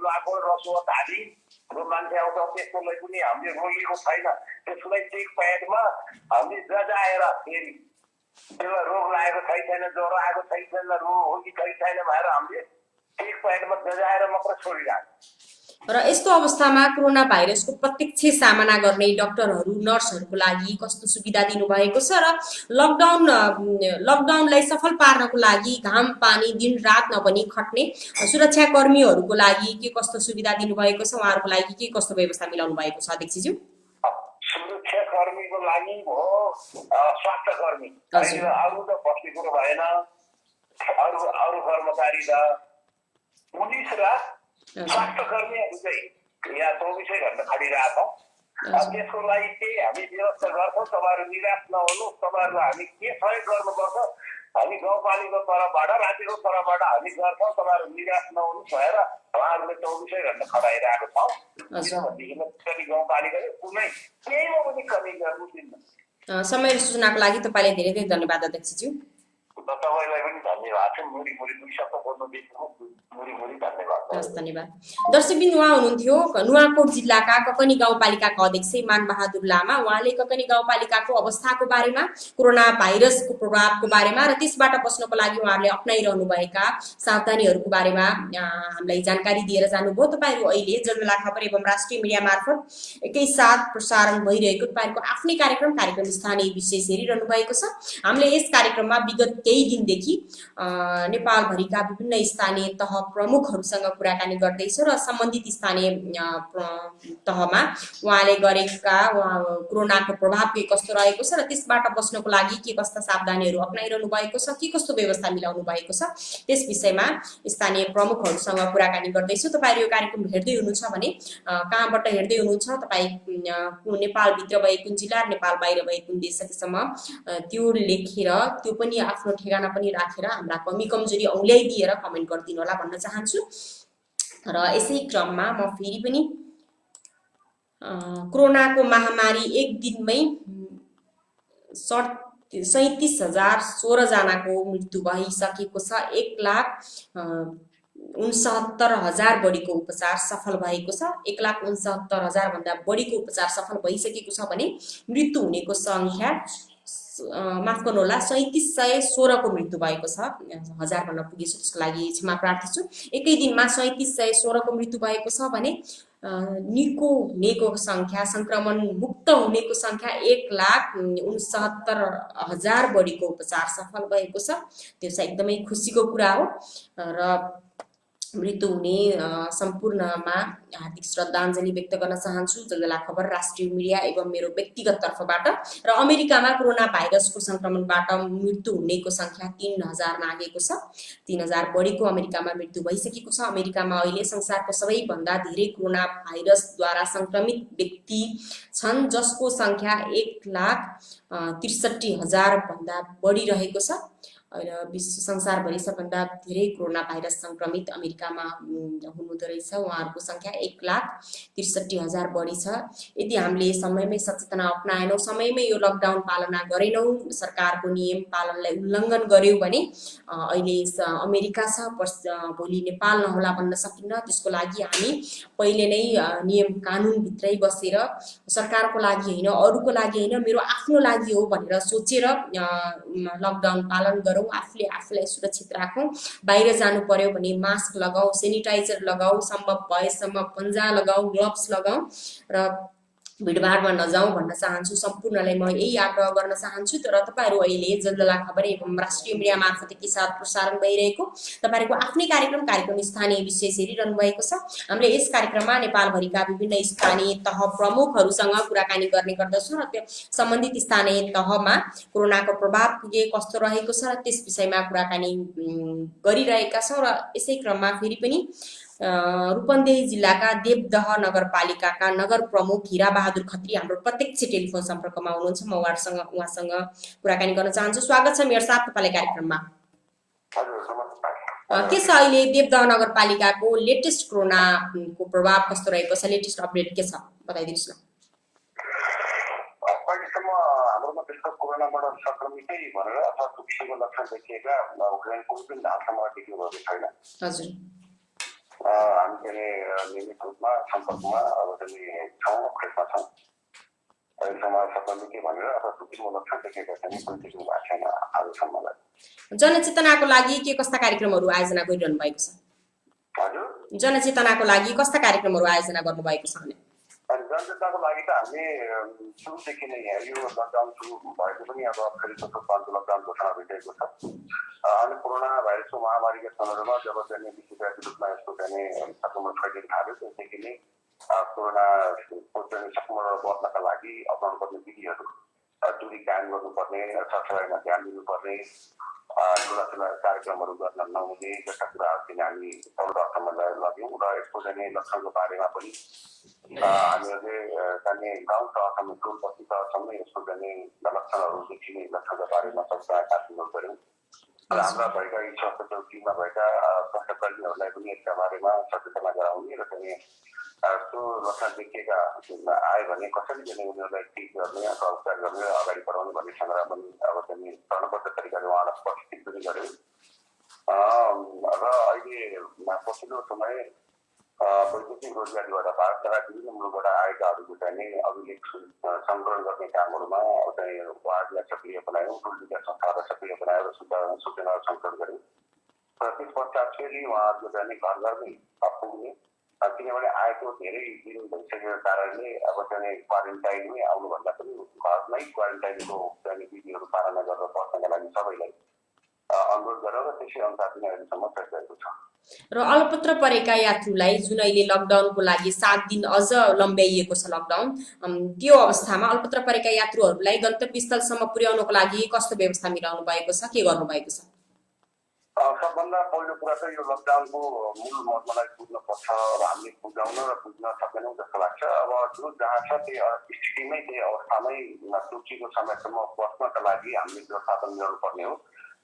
लाखौँ रसुवाधारी मान्छे आउँछ। त्यसकोलाई पनि हामीले रोकेको छैन। त्यसलाई चेक प्याडमा हामीले जजाएर फेरि त्यसलाई रोग लागेको छैन, ज्वरो आएको छैन, रोग हो कि छैन भनेर हामीले चेक प्याडमा जजाएर मात्र छोडिरहेको। र यस्तो अवस्थामा कोरोना भाइरसको प्रत्यक्ष सामना गर्ने डाक्टरहरू नर्सहरूको लागि कस्तो सुविधा दिनुभएको छ र लकडाउनलाई सफल पार्नको लागि घाम पानी दिन रात नभनी खट्ने सुरक्षा कर्मीहरूको लागि के कस्तो सुविधा दिनुभएको छ? उहाँहरूको लागि के कस्तो व्यवस्था मिलाउनु भएको छ अध्यक्षज्यू? सुरक्षा कर्मीको लागि हो स्वास्थ्य कर्मी, अरू त बस्ने कुरो भएन। अरू कर्मचारी र पुलिस र स्वास्थ्य कर्मीहरू चाहिँ यहाँ 24 घण्टा खटिरहेको छौँ। त्यसको लागि केही हामी व्यवस्था गर्छौँ। तपाईँहरू निराश नहुनु। तपाईँहरूलाई हामी के सहयोग गर्नुपर्छ हामी गाउँपालिकाको तर्फबाट राज्यको तर्फबाट हामी गर्छौँ। तपाईँहरू निराश नहुनु भएर उहाँहरूले 24 घण्टा खटाइरहेको छौँ। किनभनेदेखि गाउँपालिकाले कुनै केहीमा पनि कमी गर्नु दिन्न। समय सूचनाको लागि तपाईँलाई धेरै धेरै धन्यवाद अध्यक्षज्यू। तपाईँलाई पनि धन्यवाद छ। मुरी दुई शब्द बोल्नु दिनु धन्यवाद। दर्शकबिन उहाँ हुनुहुन्थ्यो नुवाकोट जिल्लाका ककनी गाउँपालिकाका अध्यक्ष मानबहादुर लामा। उहाँले ककनी गाउँपालिकाको अवस्थाको बारेमा, कोरोना भाइरसको प्रभावको बारेमा र त्यसबाट बच्नको लागि उहाँहरूले अपनाइरहनुभएका सावधानीहरूको बारेमा हामीलाई जानकारी दिएर जानुभयो। तपाईँहरू अहिले जलबेला खबर एवं राष्ट्रिय मिडिया मार्फत एकैसाथ प्रसारण भइरहेको तपाईँहरूको आफ्नै कार्यक्रम स्थानीय विशेष हेरिरहनु भएको छ। हामीले यस कार्यक्रममा विगत केही दिनदेखि नेपालभरिका विभिन्न स्थानीय तह प्रमुखहरूसँग कुराकानी गर्दैछ र सम्बन्धित स्थानीय तहमा उहाँले गरेका कोरोनाको प्रभाव के कस्तो रहेको छ र त्यसबाट बच्नको लागि के कस्ता सावधानीहरू अपनाइरहनु भएको छ, के कस्तो व्यवस्था मिलाउनु भएको छ, त्यस विषयमा स्थानीय प्रमुखहरूसँग कुराकानी गर्दैछु। तपाईँहरू यो कार्यक्रम हेर्दै हुनुहुन्छ भने कहाँबाट हेर्दै हुनुहुन्छ, तपाईँ नेपालभित्र भए कुन जिल्ला, नेपाल बाहिर भए कुन देशसम्म त्यो लेखेर त्यो पनि आफ्नो ठेगाना पनि राखेर हाम्रा कमी कमजोरी औल्याइदिएर कमेन्ट गरिदिनु होला भन्न चाहन्छु। र यसै क्रममा म फेरि पनि कोरोनाको महामारी एक दिनमै 37,016 जनाको मृत्यु भइसकेको छ। 1,69,000 बढीको उपचार सफल भएको छ। 1,69,000 भन्दा बढीको उपचार सफल भइसकेको छ भने मृत्यु हुनेको संख्या माफ गर्नुहोला 3716 को मृत्यु भएको छ। 1000 भन्न पुगेछ, त्यसको लागि क्षमा प्रार्थी छु। एकै दिनमा 3716 को मृत्यु भएको छ भने निको हुनेको संख्या, संक्रमण मुक्त हुनेको संख्या 1,69,000 बढीको उपचार सफल भएको छ। त्यो चाहिँ एकदमै खुसीको कुरा हो। र मृत्यु हुने सम्पूर्णमा हार्दिक श्रद्धाञ्जली व्यक्त गर्न चाहन्छु। जलजला खबर राष्ट्रिय मिडिया एवं मेरो व्यक्तिगत तर्फबाट। र अमेरिकामा कोरोना भाइरसको संक्रमणबाट मृत्यु हुनेको संख्या 3000 नागेको छ। 3000 बढीको अमेरिकामा मृत्यु भइसकेको छ। अमेरिकामा अहिले संसारको सबैभन्दा धेरै कोरोना भाइरसद्वारा संक्रमित व्यक्ति छन्, जसको संख्या 1,63,000 भन्दा बढी रहेको छ। विश्व संसारभरि सबभन्दा धेरै कोरोना भाइरस संक्रमित अमेरिकामा हुनुहुँदो रहेछ। उहाँहरूको संख्या 1,63,000 बढी छ। यदि हामीले समयमै सचेतना अपनाएनौँ, समयमै यो लकडाउन पालना गरेनौँ, सरकारको नियम पालनलाई उल्लङ्घन गर्यौँ भने अहिले अमेरिका छ, भोलि नेपाल नहोला भन्न सकिन्न। त्यसको लागि हामी पहिले नै नियम कानुनभित्रै बसेर सरकारको लागि होइन, अरूको लागि होइन, मेरो आफ्नो लागि हो भनेर सोचेर लकडाउन पालन गरौँ। आफूलाई सुरक्षित राखौँ। बाहिर जानु पर्यो भने मास्क लगाऊ, सेनिटाइजर लगाऊ, सम्भव भएसम्म पन्जा लगाऊ, ग्लोभ्स लगाऊ र भिडभाडमा नजाउँ भन्न चाहन्छु। सम्पूर्णलाई म यही आग्रह गर्न चाहन्छु। तर तपाईहरू अहिले जलजला खबर एवं राष्ट्रिय मिडिया मार्फत के साथ प्रसारण भइरहेको तपाईहरूको आफ्नै कार्यक्रम स्थानीय विशेष हेरिरहनु भएको छ। हामीले यस कार्यक्रममा नेपालभरिका विभिन्न स्थानीय तह प्रमुखहरूसँग कुराकानी गर्ने गर्दछौँ र त्यो सम्बन्धित स्थानीय तहमा कोरोनाको प्रभाव के कस्तो रहेको छ र त्यस विषयमा कुराकानी गरिरहेका छौँ। र यसै क्रममा फेरि पनि रूपन्देही जिल्लाका देवदह नगरपालिकाका नगर प्रमुख हिरा बहादुर खत्री हाम्रो प्रत्यक्ष टेलिफोन सम्पर्कमा हुनुहुन्छ। म उहाँसँग कुराकानी गर्न चाहन्छु। स्वागत छ मेयर साहब तपाईलाई कार्यक्रममा। के छ अहिले देवदह नगरपालिकाको लेटेस्ट कोरोनाको प्रभाव कस्तो रहेको छ? लेटेस्ट अपडेट के छ बताइदिनुहोस् न। अहिलेसम्म हाम्रोमा त्यस्तो कोरोनाबाट संक्रमितै भनेर अथवा दुखीको लक्षण देखिएका कोही पनि हालसम्म देखिनु भएको छैन। हजुर, हामी चाहिँ नियमित रूपमा सम्पर्कमा अब चाहिँ छौँ, खोजमा छौँ। अहिलेसम्म संक्रमित भनेर अथवा दुखीको लक्षण देखिएका चाहिँ कोही देखिनु भएको छैन आजसम्मलाई। जनचेतनाको लागि के कस्ता कार्यक्रमहरू आयोजना गरिरहनु भएको छ? हजुर, जनचेतनाको लागि कस्ता कार्यक्रमहरू आयोजना गर्नुभएको छ भने? जनचेतनाको लागि त हामीले सुरुदेखि नै यो लकडाउन सुरु भएको पनि अब फेरि दोस्रो पालो लकडाउन घोषणा भइसकेको छ। अनि कोरोना भाइरसको महामारीका सन्दर्भमा जब चाहिँ विश्वव्यापी रूपमा यसको चाहिँ संक्रमण फैलिन थाल्यो, त्यसदेखि नै कोरोनाको चाहिँ संक्रमण बढ्नका लागि अपनाउनु पर्ने विधिहरू, दूरी कायम गर्नुपर्ने, सरसफाइमा ध्यान दिनुपर्ने, ठुला कार्यक्रमहरू गर्न नहुने जस्ता कुराहरू चाहिँ हामी पौध अर्थमा लग्यौँ। र यसको चाहिँ लक्षणको बारेमा पनि हामीहरूले चाहिँ गाउँ तहसम्म, टोल बस्ती तहसम्म यसको चाहिँ लक्षणहरू देखिने लक्षणका बारेमा सबका कार्यक्रमहरू गऱ्यौँ। र हाम्रा भएका यी स्वास्थ्य चौकीमा भएका स्वास्थ्यकर्मीहरूलाई पनि यसका बारेमा सचेतना गराउने र चाहिँ त्यो लक्षण देखिएका आयो भने कसरी चाहिँ उनीहरूलाई ठीक गर्ने अथवा उपचार गर्ने अगाडि बढाउने भन्ने सङ्ग्रह पनि अब चाहिँ चरणबद्ध तरिकाले उहाँलाई प्रशिक्षित पनि गऱ्यौँ। र अहिले पछिल्लो समय वैदेशिक रोजगारीबाट भारतका विभिन्न मुलुकबाट आएकाहरूको चाहिँ अभिलेख सङ्कलन गर्ने कामहरूमा चाहिँ उहाँहरूलाई सक्रिय बनायौँ, टोल विकास संस्थाहरूलाई सक्रिय बनायो र सूचनाहरू सङ्कलन गऱ्यौँ। र त्यस पश्चात फेरि उहाँहरूको चाहिँ घर घरमै पुग्ने, किनभने आएको धेरै दिन भइसकेको कारणले अब चाहिँ क्वारेन्टाइनमै आउनुभन्दा पनि घरमै क्वारेन्टाइनको चाहिँ विधिहरू पालना गरेर बस्नका लागि सबैलाई अनुरोध गरेर त्यसै अनुसार पनि अहिलेसम्म चलिरहेको छ। र अलपत्र परेका यात्रुलाई जुन अहिले लकडाउनको लागि 7 दिन अझ लम्ब्याइएको छ लकडाउन, त्यो अवस्थामा अलपत्र परेका यात्रुहरूलाई गन्तव्य स्थलसम्म पुर्याउनको लागि कस्तो व्यवस्था मिलाउनु भएको छ, के गर्नु भएको छ? सबभन्दा पहिलो कुरा त यो लकडाउनको मूल मर्मलाई बुझ्नुपर्छ र हामीले बुझाउन र बुझ्न सकेनौँ जस्तो लाग्छ। अब जो जहाँ छ त्यो स्थितिमै, त्यही अवस्थामै तोकिएको समयसम्म बस्नका लागि हामीले व्यवस्थापन गर्नुपर्ने हो।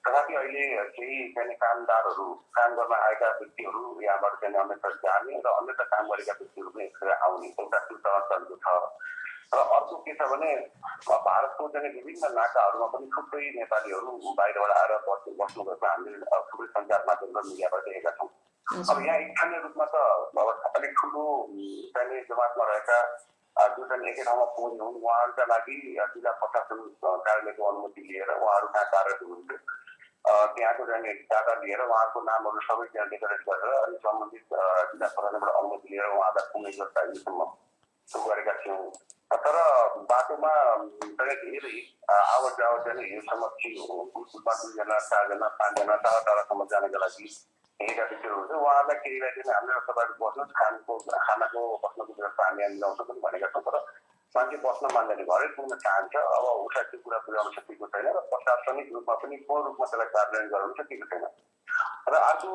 तथापि अहिले केही चाहिँ कामदारहरू, काम गर्न आएका व्यक्तिहरू यहाँबाट चाहिँ अन्यत्र जाने र अन्यत्र काम गरेका व्यक्तिहरू पनि यसरी आउने एउटा त्यो चलन चलेको छ। र अर्को के छ भने भारतको चाहिँ विभिन्न नाकाहरूमा पनि थुप्रै नेपालीहरू बाहिरबाट आएर बस्नु भएको हामीले थुप्रै सञ्चार माध्यम र मिडियाबाट देखेका छौँ। अब यहाँ स्थानीय रूपमा त अब अलिक ठुलो चाहिँ जमातमा रहेका जो चाहिँ एकै ठाउँमा पुग्ने हुन् उहाँहरूका लागि जिल्ला प्रशासन कार्यालयको अनुमति लिएर उहाँहरू कहाँ कार्यरत हुनुहुन्छ त्यहाँको चाहिँ डाटा लिएर उहाँहरूको नामहरू सबै त्यहाँ डेकोरेट गरेर अनि सम्बन्धित जिल्ला प्रशासनबाट अनुमति लिएर उहाँहरूलाई पुग्ने व्यवस्था अहिलेसम्म गरेका थियौँ। तर बाटोमा धेरै आवत जावत चाहिँ हिँड्सम्म थियो। 2जना 4जना 5जना टाढा टाढासम्म जानको लागि हिँडेका व्यक्तिहरू हुन्छ उहाँहरूलाई केहीलाई चाहिँ हामीले तपाईँहरू बस्नुहोस् खानाको बस्नको व्यवस्था हामी मिलाउँछौँ पनि भनेका छौँ तर मान्छे बस्न मान्दैन घरै पुग्न चाहन्छ अब उसलाई त्यो कुरा बुझाउन सकेको छैन र प्रशासनिक रूपमा पनि पूर्ण रूपमा त्यसलाई कार्यान्वयन गराउन सकेको छैन र आज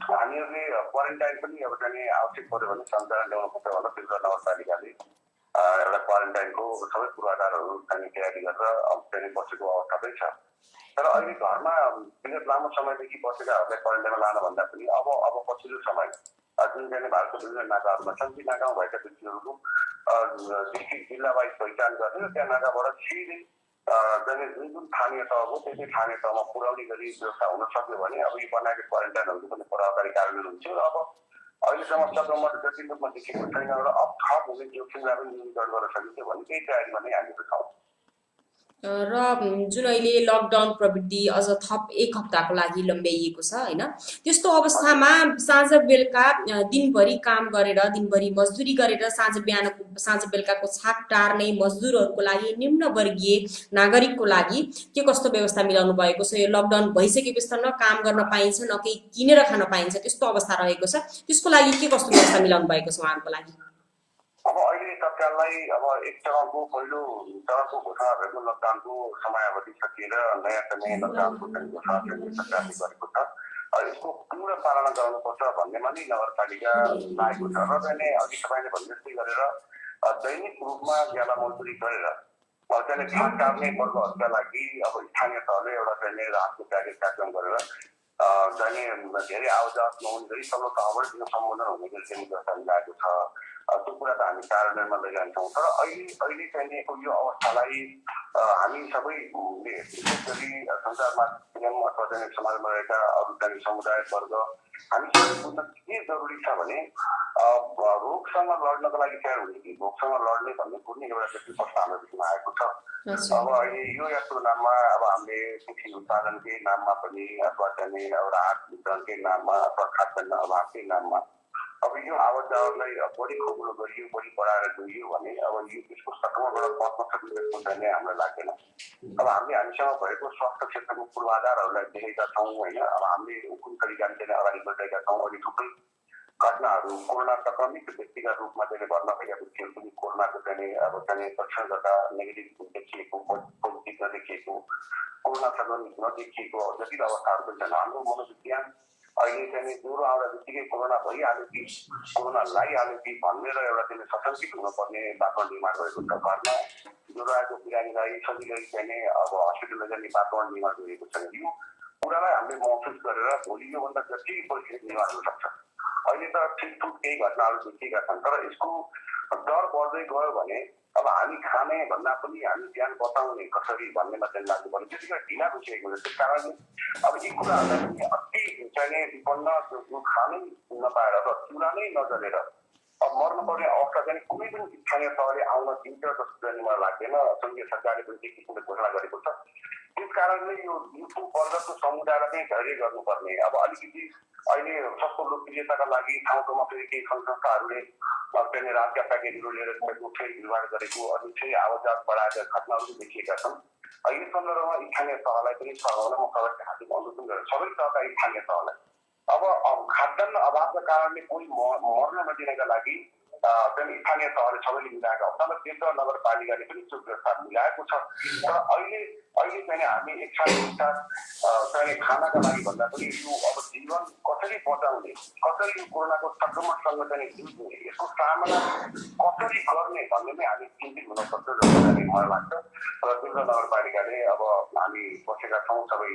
हामीहरूले क्वारेन्टाइन पनि अब चाहिँ आवश्यक पर्यो भने सञ्चालन ल्याउनु पर्छ भनेर त्रिपुरा नगरपालिकाले एउटा क्वारेन्टाइनको सबै पूर्वाधारहरू चाहिँ तयारी गरेर अब चाहिँ बसेको अवस्था पनि छ तर अहिले घरमा विगत लामो समयदेखि बसेकाहरूलाई क्वारेन्टाइनमा लानुभन्दा पनि अब पछिल्लो समय जुन चाहिँ भारतको विभिन्न नाकाहरूमा छन् ती नाकामा भएका व्यक्तिहरूको डिस्ट्रिक्ट जिल्ला वाइज पहिचान गर्ने र त्यहाँ नाकाबाट सिधै जुन स्थानीय तह हो त्यही स्थानीय तहमा पुर्याउने गरी व्यवस्था हुन सक्यो भने अब यो बनाएको क्वारेन्टाइनहरू पनि प्रभावकारी कार्यान्वयन हुन्थ्यो र अब अहिलेसम्म सङ्क्रमण जटिल रूपमा देखिएको छैन र अब थप हुने जोखिमलाई पनि न्यूनीकरण गर्न सकिन्छ भने त्यही तयारीमा नै हामीहरू छौँ र जुन अहिले लकडाउन प्रवृत्ति अझ थप 1 हप्ताको लागि लम्ब्याइएको छ होइन त्यस्तो अवस्थामा साँझ बेलुका दिनभरि काम गरेर दिनभरि मजदुरी गरेर साँझ बेलुकाको छाक टार्ने मजदुरहरूको लागि निम्न वर्गीय नागरिकको लागि के कस्तो व्यवस्था मिलाउनु भएको छ यो लकडाउन भइसकेपछि त न काम गर्न पाइन्छ न केही किनेर खान पाइन्छ त्यस्तो अवस्था रहेको छ त्यसको लागि के कस्तो व्यवस्था मिलाउनु भएको छ उहाँहरूको लागि अब अहिले तत्काललाई अब एक चरणको पहिलो चरणको घोषणा भएको लकडाउनको समयावधि सकिएर नयाँ चाहिँ लकडाउनको घोषणा सरकारले गरेको छ यसको पूर्ण पालना गराउनुपर्छ भन्नेमा नै नगरपालिका लागेको छ र चाहिँ अघि तपाईँले भने जस्तै गरेर दैनिक रूपमा ज्याला मजदुरी गरेर चाहिँ खास कार्ने वर्गहरूका लागि अब स्थानीय तहले एउटा चाहिँ राहतको प्याकेज कार्यक्रम गरेर चाहिँ धेरै आवजात नहुने गरी तल्लो तहबाट दिन सम्बोधन हुने गरी चाहिँ व्यवस्था मिलाएको छ त्यो कुरा त हामी कार्यान्वयनमा लैजान्छौँ तर अहिले चाहिँ यो अवस्थालाई हामी सबैले विशेष गरी सञ्चार माध्यम अथवा चाहिँ समाजमा रहेका अरू चाहिँ समुदाय वर्ग हामी सबै बुझ्न के जरुरी छ भने रोगसँग लड्नको लागि तयार हुने कि रोगसँग लड्ने भन्ने कुनै एउटा व्यक्ति प्रश्न हाम्रो बिचमा आएको छ अब अहिले यो यात्राको नाममा अब हामीले कृषि उत्पादनकै नाममा पनि अथवा चाहिँ एउटा हात वितरणकै नाममा अथवा खाद्यान्न अभावकै नाममा अब यो आवाजलाई बढी खोक्लो गरियो बढी बढाएर गइयो भने अब यो यसको सक्रमणबाट बच्न सक्ने चाहिँ हामीलाई लाग्दैन अब हामीले हामीसँग भएको स्वास्थ्य क्षेत्रको पूर्वाधारहरूलाई देखेका छौँ होइन अब हामीले कुन तरिकाले चाहिँ अगाडि बढिरहेका छौँ अहिले थुप्रै घटनाहरू कोरोना संक्रमित व्यक्तिका रूपमा चाहिँ भर्ना भएका व्यक्तिहरू पनि कोरोनाको चाहिँ अब चाहिँ परीक्षण गर्दा नेगेटिभ देखिएको पोजिटिभ नदेखिएको कोरोना संक्रमित नदेखिएको जटिल अवस्थाहरू पनि छन् हाम्रो मनोविज्ञान अहिले चाहिँ ज्वरो आउँदा बित्तिकै कोरोना भइहाल्यो कि कोरोना लगाइहाल्यो कि भनेर एउटा चाहिँ सशङ्कित हुनुपर्ने वातावरण निर्माण भएको छ घरमा ज्वरो आएको बिरामीलाई सजिलै चाहिँ अब हस्पिटल लैजाने वातावरण निर्माण गरिएको छ यो कुरालाई हामीले महसुस गरेर भोलि योभन्दा जति परिस्थिति निर्माण हुन सक्छ अहिले त ठिकठुक केही घटनाहरू देखिएका छन् तर यसको डर बढ्दै गयो भने अब हामी खाने भन्दा पनि हामी ज्यान बचाउने कसरी भन्नेमा चाहिँ लाग्नु पर्ने त्यतिखेर ढिला भइसकेको छ त्यस कारणले अब यी कुराहरूलाई पनि अति चाहिँ विपन्न खानै नपाएर र चुला नै नजलेर अब मर्नुपर्ने अवस्था चाहिँ कुनै पनि स्थानीय तहले आउन दिन्छ जस्तो चाहिँ मलाई लाग्दैन सङ्घीय सरकारले पनि एक किसिमले घोषणा गरेको छ त्यस कारणले यो वर्गको समुदायलाई चाहिँ धैर्य गर्नुपर्ने अब अलिकति अहिले सस्तो लोकप्रियताका लागि ठाउँ ठाउँमा फेरि केही संस्थाहरूले चाहिँ रातका प्याकेजहरू लिएर फेरि निर्माण गरेको अनि फेरि आवाजात बढाएर घटनाहरू देखिएका छन् यो सन्दर्भमा स्थानीय तहलाई पनि सघाउन म सबैले हार्दिक अनुरोध गरेर सबै तहका स्थानीय तहलाई अब खाद्यान्न अभावका कारणले कोही मर्न नदिनका लागि चाहिँ स्थानीय तहले सबैले मिलाएका हुन्छन् र केन्द्र नगरपालिकाले पनि त्यो व्यवस्था मिलाएको छ तर अहिले चाहिँ हामी एक साथ चाहिँ खानाका लागि भन्दा पनि यो अब जीवन कसरी बचाउने कसरी यो कोरोनाको संक्रमणसँग चाहिँ जुझ्ने यसको सामना कसरी गर्ने भन्ने नै हामी चिन्तित हुनसक्छ जस्तो चाहिँ मलाई लाग्छ र केन्द्र नगरपालिकाले अब हामी बसेका छौँ सबै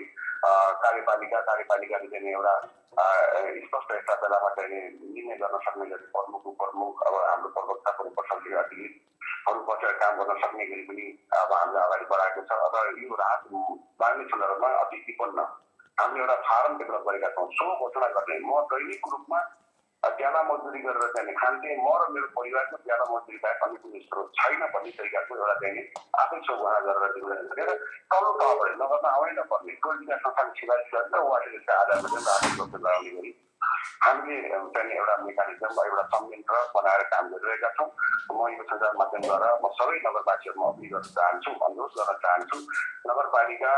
कार्यपालिकाले चाहिँ एउटा स्पष्ट यस्ता बेलामा चाहिँ निर्णय गर्न सक्ने गरी प्रमुख अब हाम्रो प्रवक्ता पनि प्रशासनिक अधिकारीहरू बसेर काम गर्न सक्ने गरी पनि अब हामीले अगाडि बढाएको छ अब यो राहत माग्ने सन्दर्भमा अति विपन्न हामीले एउटा फारम डेभलप गरेका छौँ सो घोषणा गर्ने म दैनिक रूपमा ज्याला मजदुरी गरेर चाहिँ खान्थे म र मेरो परिवारको ज्याला मजदुरी बाहेक अन्य कुनै स्रोत छैन भन्ने तरिकाको एउटा चाहिँ आफै घोषणा गरेर तल्लो तहबाट नगरमा आउनै नपर्ने टोलीका संस्थाले सिफारिस गरेर उहाँले आधारमा चाहिँ आर्थिक लगाउने गरी हामीले चाहिँ एउटा मेकानिजम एउटा संयन्त्र बनाएर काम गरिरहेका छौँ। म यो सञ्चार माध्यमद्वारा म सबै नगरवासीहरूमा अपिल गर्न चाहन्छु, अनुरोध गर्न चाहन्छु, नगरपालिका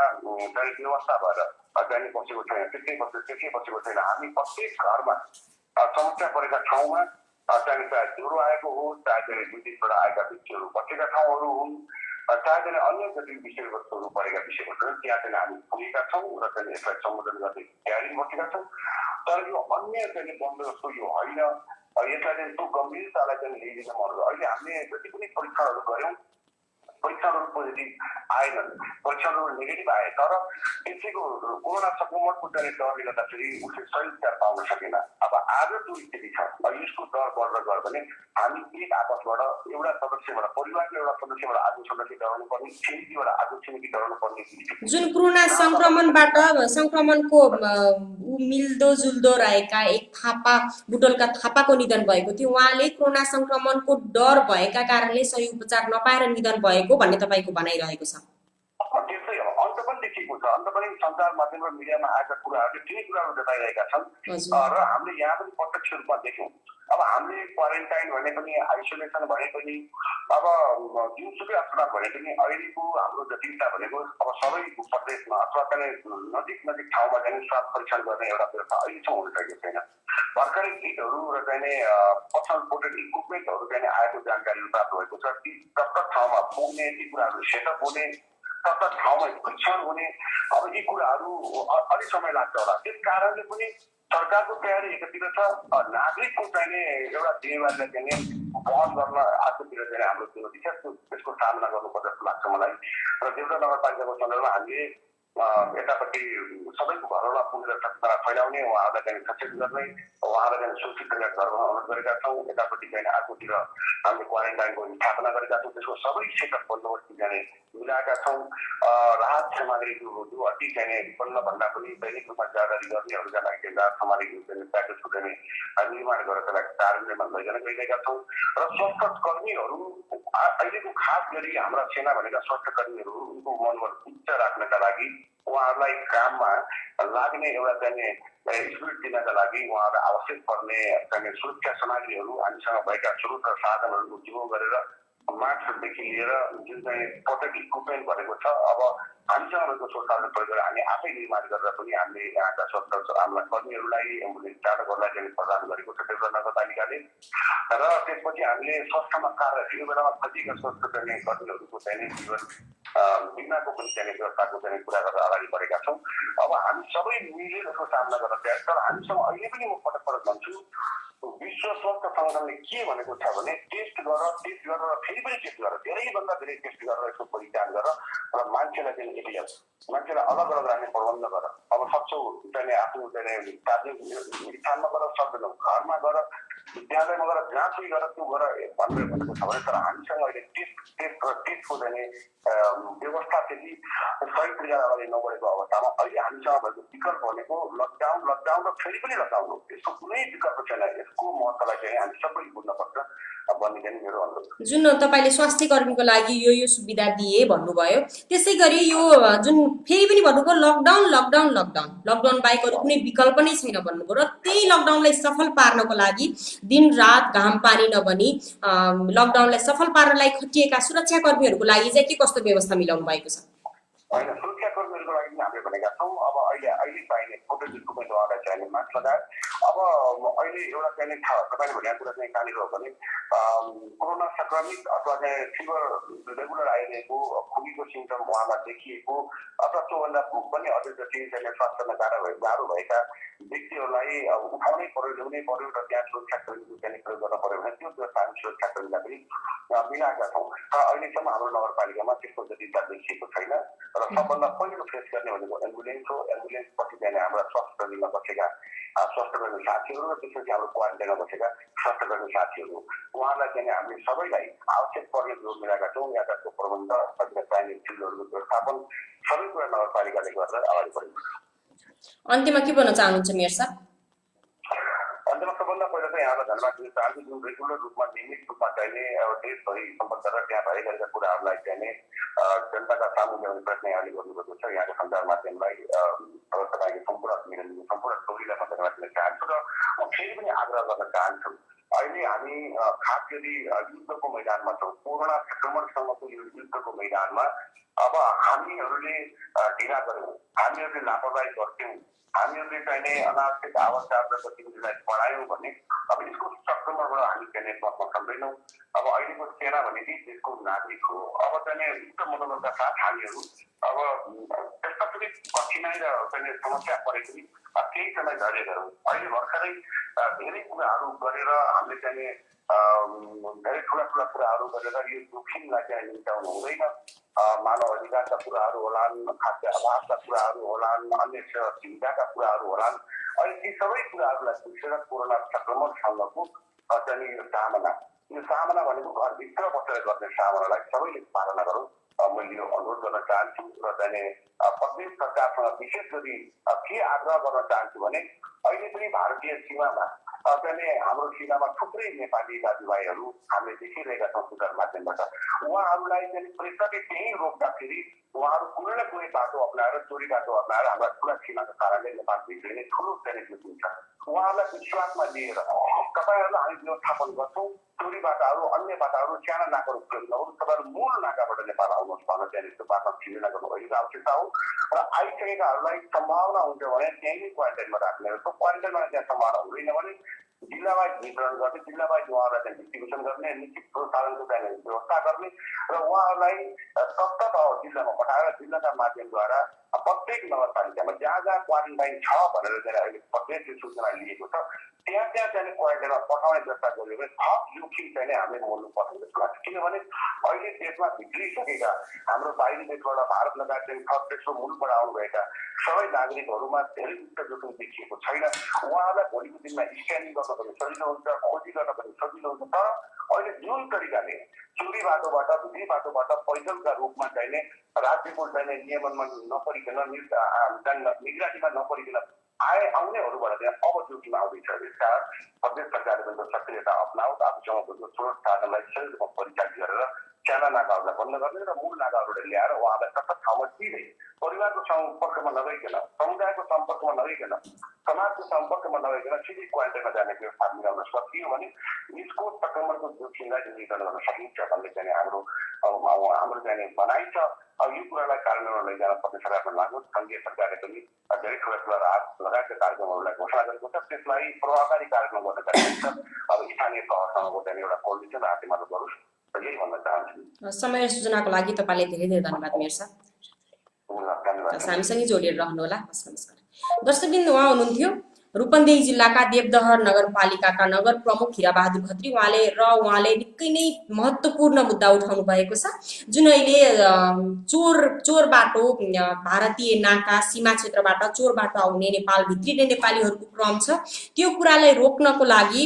चाहिँ व्यवस्था भएर चाहिँ बसेको छैन, त्यसै बसेको छैन। हामी प्रत्येक घरमा समस्या परेका ठाउँमा चाहे ज्वरो आएको हो, चाहे विदेशबाट आएका व्यक्तिहरू बसेका ठाउँहरू हुन्, चाहे चाहिँ अन्य जति विषयवस्तुहरू परेका विषयवस्तुहरू त्यहाँ चाहिँ हामी पुगेका छौँ र चाहिँ यसलाई सम्बोधन गर्ने तयारी बसेका छौँ। तर यो अन्य चाहिँ बन्द जस्तो यो होइन। यसलाई चाहिँ त्यो गम्भीरतालाई चाहिँ लिइदिन मन। अहिले हामीले जति पनि परीक्षणहरू गऱ्यौँ, परीक्षणहरू पोजिटिभ आएनन्, परीक्षणहरू नेगेटिभ आए, तर त्यसैको कोरोना संक्रमणको चाहिँ डरले गर्दाखेरि उसले सही उपचार पाउन सकेन। अब आज जो स्थिति छ, यसको डर बढ्दै गयो भने हामी एक आपसबाट एउटा सदस्यबाट, परिवारको एउटा सदस्यबाट अर्को सदस्य डराउनु पर्ने, छिमेकीबाट अर्को छिमेकी डराउनु पर्ने जुन कोरोना संक्रमणको मिल्दो जुल्दो रहेका एक थापा बुटोलका थापाको निधन भएको थियो। उहाँले कोरोना संक्रमणको डर भएका कारणले सही उपचार नपाएर निधन भएको भन्ने तपाईँको भनाइरहेको छ। त्यस्तै हो, अन्त पनि देखिएको छ, अन्त पनि सञ्चार माध्यम र मिडियामा आएका कुराहरूले त्यही कुराहरू जताइरहेका छन् र हामीले यहाँ पनि प्रत्यक्ष रूपमा देख्यौँ। अब हामीले क्वारेन्टाइन भने पनि, आइसोलेसन भने पनि, अब जुनसुकै अस्पताल भने पनि अहिलेको हाम्रो जटिलता भनेको अब सबै प्रदेशमा अथवा चाहिँ नजिक ठाउँमा चाहिँ स्वाब परीक्षण गर्ने एउटा व्यवस्था अहिलेसम्म हुन सकेको छैन। भर्खरै किटहरू र चाहिँ पर्सनल प्रोटेक्टिभ इक्विपमेन्टहरू चाहिँ आएको जानकारी प्राप्त भएको छ। ती प्रत्येक ठाउँमा पुग्ने, ती कुराहरू सेटअप हुने, प्रत्येक ठाउँमा परीक्षण हुने, अब यी कुराहरू अलिक समय लाग्छ होला। त्यस कारणले पनि सरकारको तयारी एकातिर छ, नागरिकको चाहिँ एउटा जिम्मेवारीलाई चाहिँ वहन गर्न अर्कोतिर चाहिँ हाम्रो चुनौती छ। त्यसको सामना गर्नुपर्छ जस्तो लाग्छ मलाई। र देउडा नगरपालिकाको सन्दर्भमा हामीले यतापट्टि सबैको घरमा पुगेर सचेतना फैलाउने, उहाँहरूलाई चाहिँ सचेत गर्ने, उहाँहरूलाई चाहिँ सुरक्षित गरेर घरमा अनुरोध गरेका छौँ। यतापट्टि चाहिँ अर्कोतिर हामीले क्वारेन्टाइनको स्थापना गरेका छौँ। त्यसको सबै क्षेत्र बन्दोबस्त चाहिँ मिलाएका छौँ। राहत सामग्रीहरू जो अति चाहिँ विपन्नभन्दा पनि दैनिक रूपमा जाँदारी गर्नेहरूका लागि चाहिँ राहत सामग्रीहरू चाहिँ प्याकेजको चाहिँ निर्माण गरेर त्यसलाई कार्यान्वयन लैजान गइरहेका छौँ। र स्वास्थ्य कर्मीहरू अहिलेको खास गरी हाम्रा सेना भनेका स्वास्थ्य कर्मीहरू उनको मनोबल उच्च राख्नका लागि, उहाँहरूलाई काममा लाग्ने एउटा चाहिँ स्पिरिट दिनका लागि उहाँहरूलाई आवश्यक पर्ने चाहिँ सुरक्षा सामग्रीहरू हामीसँग भएका स्रोत र साधनहरूको उपयोग गरेर मास्कदेखि लिएर जुन चाहिँ प्रोटेक्टिभ इक्विपमेन्ट भनेको छ, अब हामीसँग रहेको स्रोत साधन प्रयोग गरेर हामी आफै निर्माण गरेर पनि हामीले यहाँका स्वास्थ्य हाम्रा कर्मीहरूलाई, एम्बुलेन्स चालकहरूलाई चाहिँ प्रदान गरेको छ देउडा नगरपालिकाले। र त्यसपछि हामीले स्वास्थ्यमा कार्यरत यो बेलामा खटिएका स्वास्थ्य कर्मीहरूको चाहिँ जीवन बिमाको पनि चाहिँ व्यवस्थाको चाहिँ कुरा गरेर अगाडि बढेका छौँ। अब हामी सबै मिलेर यसको सामना गर्न तयार। तर हामीसँग अहिले पनि म पटक पटक भन्छु, विश्व स्वास्थ्य सङ्गठनले के भनेको छ भने टेस्ट गर र फेरि पनि टेस्ट गर, धेरैभन्दा धेरै टेस्ट गरेर यसको पहिचान गर र मान्छेलाई चाहिँ एरिया, मान्छेलाई अलग अलग राख्ने प्रबन्ध गर। अब सक्छौ चाहिँ आफ्नो चाहिँ सार्वजनिक स्थानमा गएर, सक्दैनौ घरमा गएर, विद्यालयमा गएर, जहाँ पनि गएर त्यो गर भनेर भनेको छ भने, तर हामीसँग अहिले टेस्टको चाहिँ व्यवस्था त्यति सही तरिकाले अगाडि नबढेको अवस्थामा अहिले हामीसँग भएको विकल्प भनेको लकडाउन र फेरि पनि लकडाउन हो। यसको कुनै विकल्प छैन। यसको महत्त्वलाई चाहिँ हामी सबै बुझ्नुपर्छ भन्ने चाहिँ मेरो अनुरोध। जुन तपाईँले स्वास्थ्य कर्मीको लागि यो सुविधा दिए भन्नुभयो, त्यसै गरी यो जुन फेरि पनि भन्नुभयो लकडाउन बाहेक अरू कुनै विकल्प नै छैन भन्नुभयो, र त्यही लकडाउनलाई सफल पार्नको लागि दिन रात घाम पानी नबनी लकडाउनलाई सफल पार्नलाई खटिएका सुरक्षा कर्मीहरूको लागि चाहिँ के कस्तो व्यवस्था मिलाउनु भएको छ? होइन, सुरक्षा कर्मीहरूको लागि हामीले भनेका छौँ। अब अहिले चाहिने प्रोटेक्टिभ इक्विपमेन्ट उहाँलाई चाहिने मास्क लगायत। अब अहिले एउटा चाहिने छ, तपाईँले भनेको कुरा चाहिँ कहाँनिर हो भने कोरोना सङ्क्रमित अथवा चाहिँ फिभर रेगुलर आइरहेको खुबीको सिम्टम उहाँलाई देखिएको अथवा त्योभन्दा पनि अझै जति चाहिँ स्वास्थ्यमा गाह्रो भएका व्यक्तिहरूलाई उठाउनै पर्यो, ल्याउनै पर्यो र त्यहाँ सुरक्षा कर्मीको चाहिँ प्रयोग गर्न पर्यो भने त्यो व्यवस्था हामी सुरक्षा कर्मीलाई पनि मिलाएका छौँ। तर अहिलेसम्म हाम्रो नगरपालिकामा त्यस्तो जटिलता देखिएको छैन। र सबभन्दा पहिलो फेस गर्ने भनेको एम्बुलेन्स हो। एम्बुलेन्स पछि चाहिँ हाम्रा स्वास्थ्य कर्मीमा बसेका स्वास्थ्य कर्मी साथीहरू र त्यसपछि हाम्रो क्वारेन्टाइनमा बसेका स्वास्थ्य कर्मी साथीहरू, उहाँलाई चाहिँ हामीले सबैलाई आवश्यक पर्ने जोड मिलाएका छौँ। यातायातको प्रबन्ध, चाहिने चिजहरूको व्यवस्थापन सबै कुरा नगरपालिकाले गरेर अगाडि बढेको छ। अन्त्यमा के भन्न चाहनुहुन्छ मेयर साहब? अन्त्यमा सबभन्दा पहिला चाहिँ यहाँलाई धन्यवाद दिन चाहन्छु, जुन रेगुलर रूपमा नियमित रूपमा चाहिने देशभरि सम्पर्क गरेर त्यहाँ भइरहेका कुराहरूलाई चाहिने जनताका सामु ल्याउने प्रयत्न यहाँले गर्नुभएको छ। यहाँको सञ्चार माध्यमलाई तपाईँको सम्पूर्ण टोलीलाई म धन्यवाद दिन चाहन्छु। र फेरि युद्धको मैदानमा छौँ। कोरोना संक्रमणसँगको यो युद्धको मैदानमा अब हामीहरूले ढिला गर्यौँ, हामीहरूले लापरवाही गर्थ्यौँ, हामीहरूले चाहिने अनावश्यक आवश्यक गतिविधिलाई बढायौँ भने अब यसको संक्रमणबाट हामी चाहिँ बच्न सक्दैनौँ। अब अहिलेको सेना भनेको देशको नागरिक हो। अब चाहिँ उक्त मनोबलका साथ हामीहरू अब त्यस्ता पनि कठिनाइ र चाहिँ समस्या परे पनि केही समय धैर्य गरौँ। अहिले भर्खरै धेरै कुराहरू गरेर हामीले चाहिँ धेरै ठुला ठुला कुराहरू गरेर यो जोखिमलाई चाहिँ निम्त्याउनु हुँदैन। मानव अधिकारका कुराहरू होलान्, खाद्य अभावका कुराहरू होलान्, अन्य सुविधाका कुराहरू होलान्। अहिले ती सबै कुराहरूलाई बिर्सेर कोरोना संक्रमणसँगको चाहिँ यो सामना भनेको घरभित्र बसेर गर्ने सामनालाई सबैले पालना गरौँ। मैले यो अनुरोध गर्न चाहन्छु र चाहिँ प्रदेश सरकारसँग विशेष गरी के आग्रह गर्न चाहन्छु भने अहिले पनि भारतीय सीमामा चाहिँ हाम्रो सीमामा थुप्रै नेपाली दाजुभाइहरू हामीले देखिरहेका छौँ सूचना माध्यमबाट। उहाँहरूलाई चाहिँ प्रेसरले त्यही रोक्दाखेरि उहाँहरू कुनै न कुनै बाटो अप्नाएर चोरी बाटो अप्नाएर हाम्रा ठुला सीमाको कारणले नेपाल भित्रिने ठुलो चाहिँ जोखिम छ। उहाँहरूलाई विश्वासमा लिएर तपाईँहरूलाई हामी व्यवस्थापन गर्छौँ। चोरी बाटाहरू अन्य बाटाहरू साना नाकाहरू प्रयोग नगर्नु, तपाईँहरू मूल नाकाबाट नेपाल आउनुहोस् भन्न चाहिँ यस्तो बाटो सिर्जना गर्नु अहिलेको आवश्यकता हो। र आइसकेकाहरूलाई सम्भावना हुन्छ भने त्यहीँ नै क्वारेन्टाइनमा राख्ने हो। क्वारेन्टाइनमा त्यहाँ सम्भावना हुँदैन भने जिल्ला वाइज वितरण गर्ने, जिल्ला वाइज उहाँहरूलाई चाहिँ डिस्ट्रिब्युसन गर्ने, निश्चित प्रोत्साहनको चाहिँ व्यवस्था गर्ने र उहाँहरूलाई तत्त जिल्लामा पठाएर जिल्लाका माध्यमद्वारा प्रत्येक नगरपालिकामा जहाँ जहाँ क्वारेन्टाइन छ भनेर चाहिँ अहिले प्रत्येक यो सूचना लिएको छ त्यहाँ त्यहाँ चाहिँ क्वारेन्टाइनमा पठाउने व्यवस्था गर्यो भने थप जोखिम चाहिँ हामीले मोड्नु पर्ने जस्तो लाग्छ। किनभने अहिले देशमा भित्रिसकेका हाम्रो बाहिरी देशबाट भारत लगायत चाहिँ थप देशको मूलबाट आउनुभएका सबै नागरिकहरूमा धेरै उच्च जोखिम देखिएको छैन। उहाँहरूलाई भोलिको दिनमा स्क्यानिङ गर्न पनि सजिलो हुन्छ, खोजी गर्न पनि सजिलो हुन्छ। तर अहिले जुन तरिकाले चोरी बाटोबाट भित्री बाटोबाट पैदलका रूपमा चाहिने राज्यको चाहिने नियमनमा नपरिकन निगरानीमा नपरिकन आउनेहरूबाट चाहिँ अब जोखिम आउँदैछ। त्यसकारण प्रदेश सरकारले पनि सक्रियता अप्नाओ, आफूसँग स्रोत साधनलाई सही रूपमा परिचालित गरेर साना नाकाहरूलाई बन्द गर्ने र मूल नाकाबाट ल्याएर उहाँलाई सबै ठाउँमा सिधै परिवारको सम्पर्कमा नगइकन, समुदायको सम्पर्कमा नगइकन, समाजको सम्पर्कमा नगइकन सिधै क्वारेन्टाइनमा जाने व्यवस्था मिलाउन सकियो भने यसको संक्रमणको जोखिमलाई न्यूनीकरण गर्न सकिन्छ भन्ने चाहिँ हाम्रो चाहिँ भनाइ छ। अब यो कुरालाई कार्यान्वयन लैजान प्रदेश सरकारमा लाग्नु, सङ्घीय सरकारले पनि धेरै ठुला ठुला राहत लगायतका कार्यक्रमहरूलाई घोषणा गरेको छ। त्यसलाई प्रभावकारी कार्यक्रम गर्नका निम्ति अब स्थानीय तहसँगको चाहिँ एउटा कोर्डिनेसन हातेमालो गरोस्, यही भन्न चाहन्छु। समय सूचनाको लागि तपाईँले धेरै धेरै धन्यवाद मेयर साहब। हामीसँगै जोडिएर रहनुहोला। नमस्कार दर्शकबिन, उहाँ हुनुहुन्थ्यो रूपन्देही जिल्लाका देवदह नगरपालिकाका नगर प्रमुख हिराबहादुर खत्री। उहाँले निकै नै महत्त्वपूर्ण मुद्दा उठाउनु भएको छ, जुन अहिले चोर बाटो, भारतीय नाका सीमा क्षेत्रबाट चोर बाटो आउने नेपाल भित्रिने नेपालीहरूको क्रम छ। त्यो कुरालाई रोक्नको लागि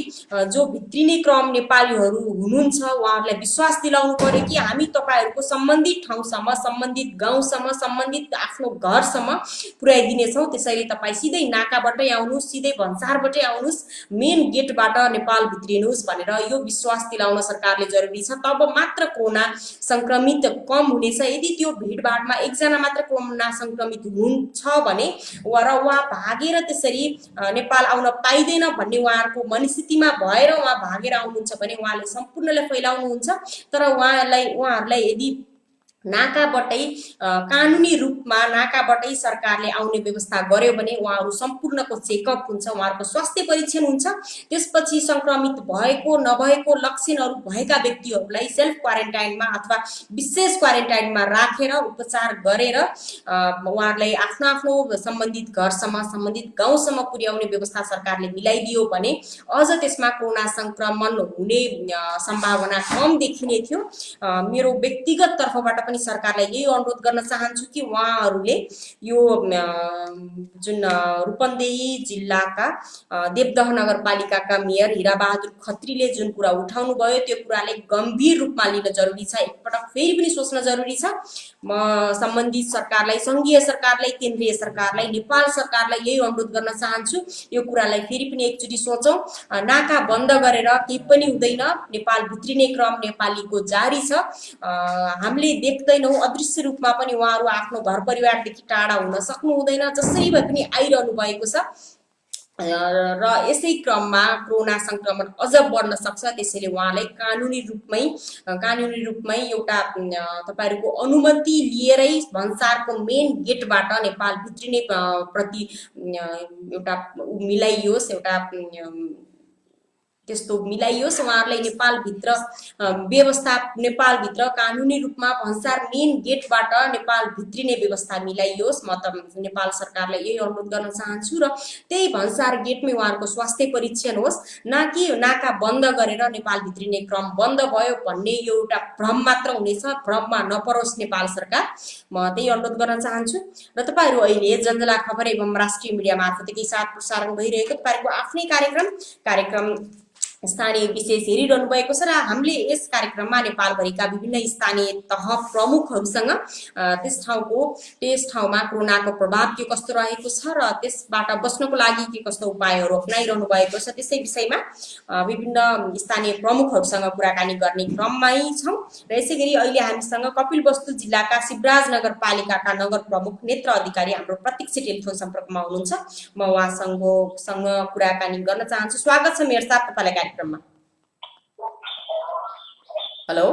जो भित्रिने क्रम नेपालीहरू हुनुहुन्छ उहाँहरूलाई विश्वास दिलाउनु पर्यो कि हामी तपाईँहरूको सम्बन्धित ठाउँसम्म, सम्बन्धित गाउँसम्म, सम्बन्धित आफ्नो घरसम्म पुर्याइदिनेछौँ। त्यसैले तपाईँ सिधै नाकाबाटै आउनुहोस्, सिधै भन्सारबाटै आउनुहोस्, मेन गेटबाट नेपाल भित्रिनुहोस् भनेर यो विश्वास दिलाउन सरकारले जरुरी छ। तब मात्र कोरोना संक्रमित कम हुनेछ। यदि त्यो भिडभाडमा एकजना मात्र कोरोना संक्रमित हुन्छ भने उहाँ भागेर त्यसरी नेपाल आउन पाइँदैन भन्ने उहाँहरूको मनस्थितिमा भएर उहाँ भागेर आउनुहुन्छ भने उहाँले सम्पूर्णलाई फैलाउनुहुन्छ। तर उहाँहरूलाई यदि नाकाबाटै कानुनी रूपमा नाकाबाटै सरकारले आउने व्यवस्था गर्यो भने उहाँहरू सम्पूर्णको चेकअप हुन्छ, उहाँहरूको स्वास्थ्य परीक्षण हुन्छ। त्यसपछि संक्रमित भएको नभएको लक्षणहरू भएका व्यक्तिहरूलाई सेल्फ क्वारेन्टाइनमा अथवा विशेष क्वारेन्टाइनमा राखेर उपचार गरेर उहाँहरूलाई आफ्नो आफ्नो सम्बन्धित घरसम्म, सम्बन्धित गाउँसम्म पुर्याउने व्यवस्था सरकारले मिलाइदियो भने अझ त्यसमा कोरोना संक्रमण हुने सम्भावना कम देखिने थियो। मेरो व्यक्तिगत तर्फबाट सरकारलाई यही अनुरोध गर्न चाहन्छु कि उहाँहरूले यो जुन रूपन्देही जिल्लाका देवदह नगरपालिकाका मेयर हिराबहादुर खत्रीले जुन कुरा उठाउनु भयो त्यो कुरालाई गम्भीर रूपमा लिन जरुरी छ। एकपटक फेरि पनि सोच्न जरुरी छ। म सम्बन्धित सरकारलाई, सङ्घीय सरकारलाई, केन्द्रीय सरकारलाई, नेपाल सरकारलाई यही अनुरोध गर्न चाहन्छु, यो कुरालाई फेरि पनि एकचोटि सोचौँ। नाका बन्द गरेर केही पनि हुँदैन। नेपाल भित्रिने क्रम नेपालीको जारी छ। हामीले देख्दैनौँ, अदृश्य रूपमा पनि उहाँहरू आफ्नो घर परिवारदेखि टाढा हुन सक्नु हुँदैन, जसरी भए पनि आइरहनु भएको छ। र यसै क्रममा कोरोना संक्रमण अझ बढ्न सक्छ, त्यसैले उहाँलाई कानुनी रूपमै एउटा तपाईँहरूको अनुमति लिएरै भन्सारको मेन गेटबाट नेपाल भित्रिने प्रति एउटा मिलाइयोस्, एउटा त्यस्तो मिलाइयोस्। उहाँहरूलाई नेपालभित्र कानुनी रूपमा भन्सार मेन गेटबाट नेपाल भित्रिने व्यवस्था मिलाइयोस्। म त नेपाल सरकारलाई यही अनुरोध गर्न चाहन्छु र त्यही भन्सार गेटमै उहाँहरूको स्वास्थ्य परीक्षण होस्, न कि नाका बन्द गरेर नेपाल भित्रिने क्रम बन्द भयो भन्ने यो एउटा भ्रम मात्र हुनेछ। भ्रममा नपरोस् नेपाल सरकार, म त्यही अनुरोध गर्न चाहन्छु। र तपाईँहरू अहिले जन्जला खबर एवं राष्ट्रिय मिडिया मार्फत एकैसाथ प्रसारण भइरहेको तपाईँहरूको आफ्नै कार्यक्रम स्थानीय विशेष हेरिरहनु भएको छ र हामीले यस कार्यक्रममा नेपालभरिका विभिन्न स्थानीय तह प्रमुखहरूसँग त्यस ठाउँमा कोरोनाको प्रभाव के कस्तो रहेको छ र त्यसबाट बच्नको लागि के कस्तो उपायहरू अपनाइरहनु भएको छ त्यसै विषयमा विभिन्न स्थानीय प्रमुखहरूसँग कुराकानी गर्ने क्रममै छौँ। र यसै गरी अहिले हामीसँग कपिलवस्तु जिल्लाका शिवराज नगरपालिकाका नगर प्रमुख नेत्र अधिकारी हाम्रो प्रत्यक्ष टेलिफोन सम्पर्कमा हुनुहुन्छ। म उहाँसँग कुराकानी गर्न चाहन्छु। स्वागत छ मेयर साहब तपाईँलाई कार्यक्रममा। हेलो,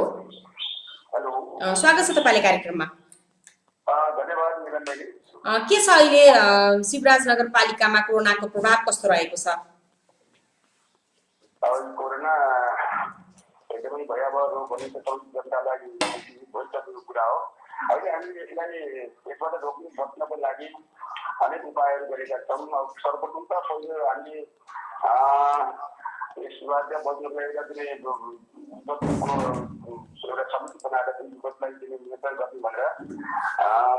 स्वागत छ तपाईँलाई कार्यक्रममा। धन्यवाद मिलन बहिनी। के छ अहिले शिवराज नगरपालिकामा कोरोनाको प्रभाव कस्तो रहेको छ? कोरोना एकदमै भयावह रोग भने त जनतालाई भइसकेको कुरा हो। अहिले हामीले यसबाट बच्नको लागि अनेक उपायहरू गरेका छौँ। सर्वप्रथम त पहिलो हामी यसबाट बच्नको लागि एउटा समिति बनाएर विपदलाई नियन्त्रण गर्ने भनेर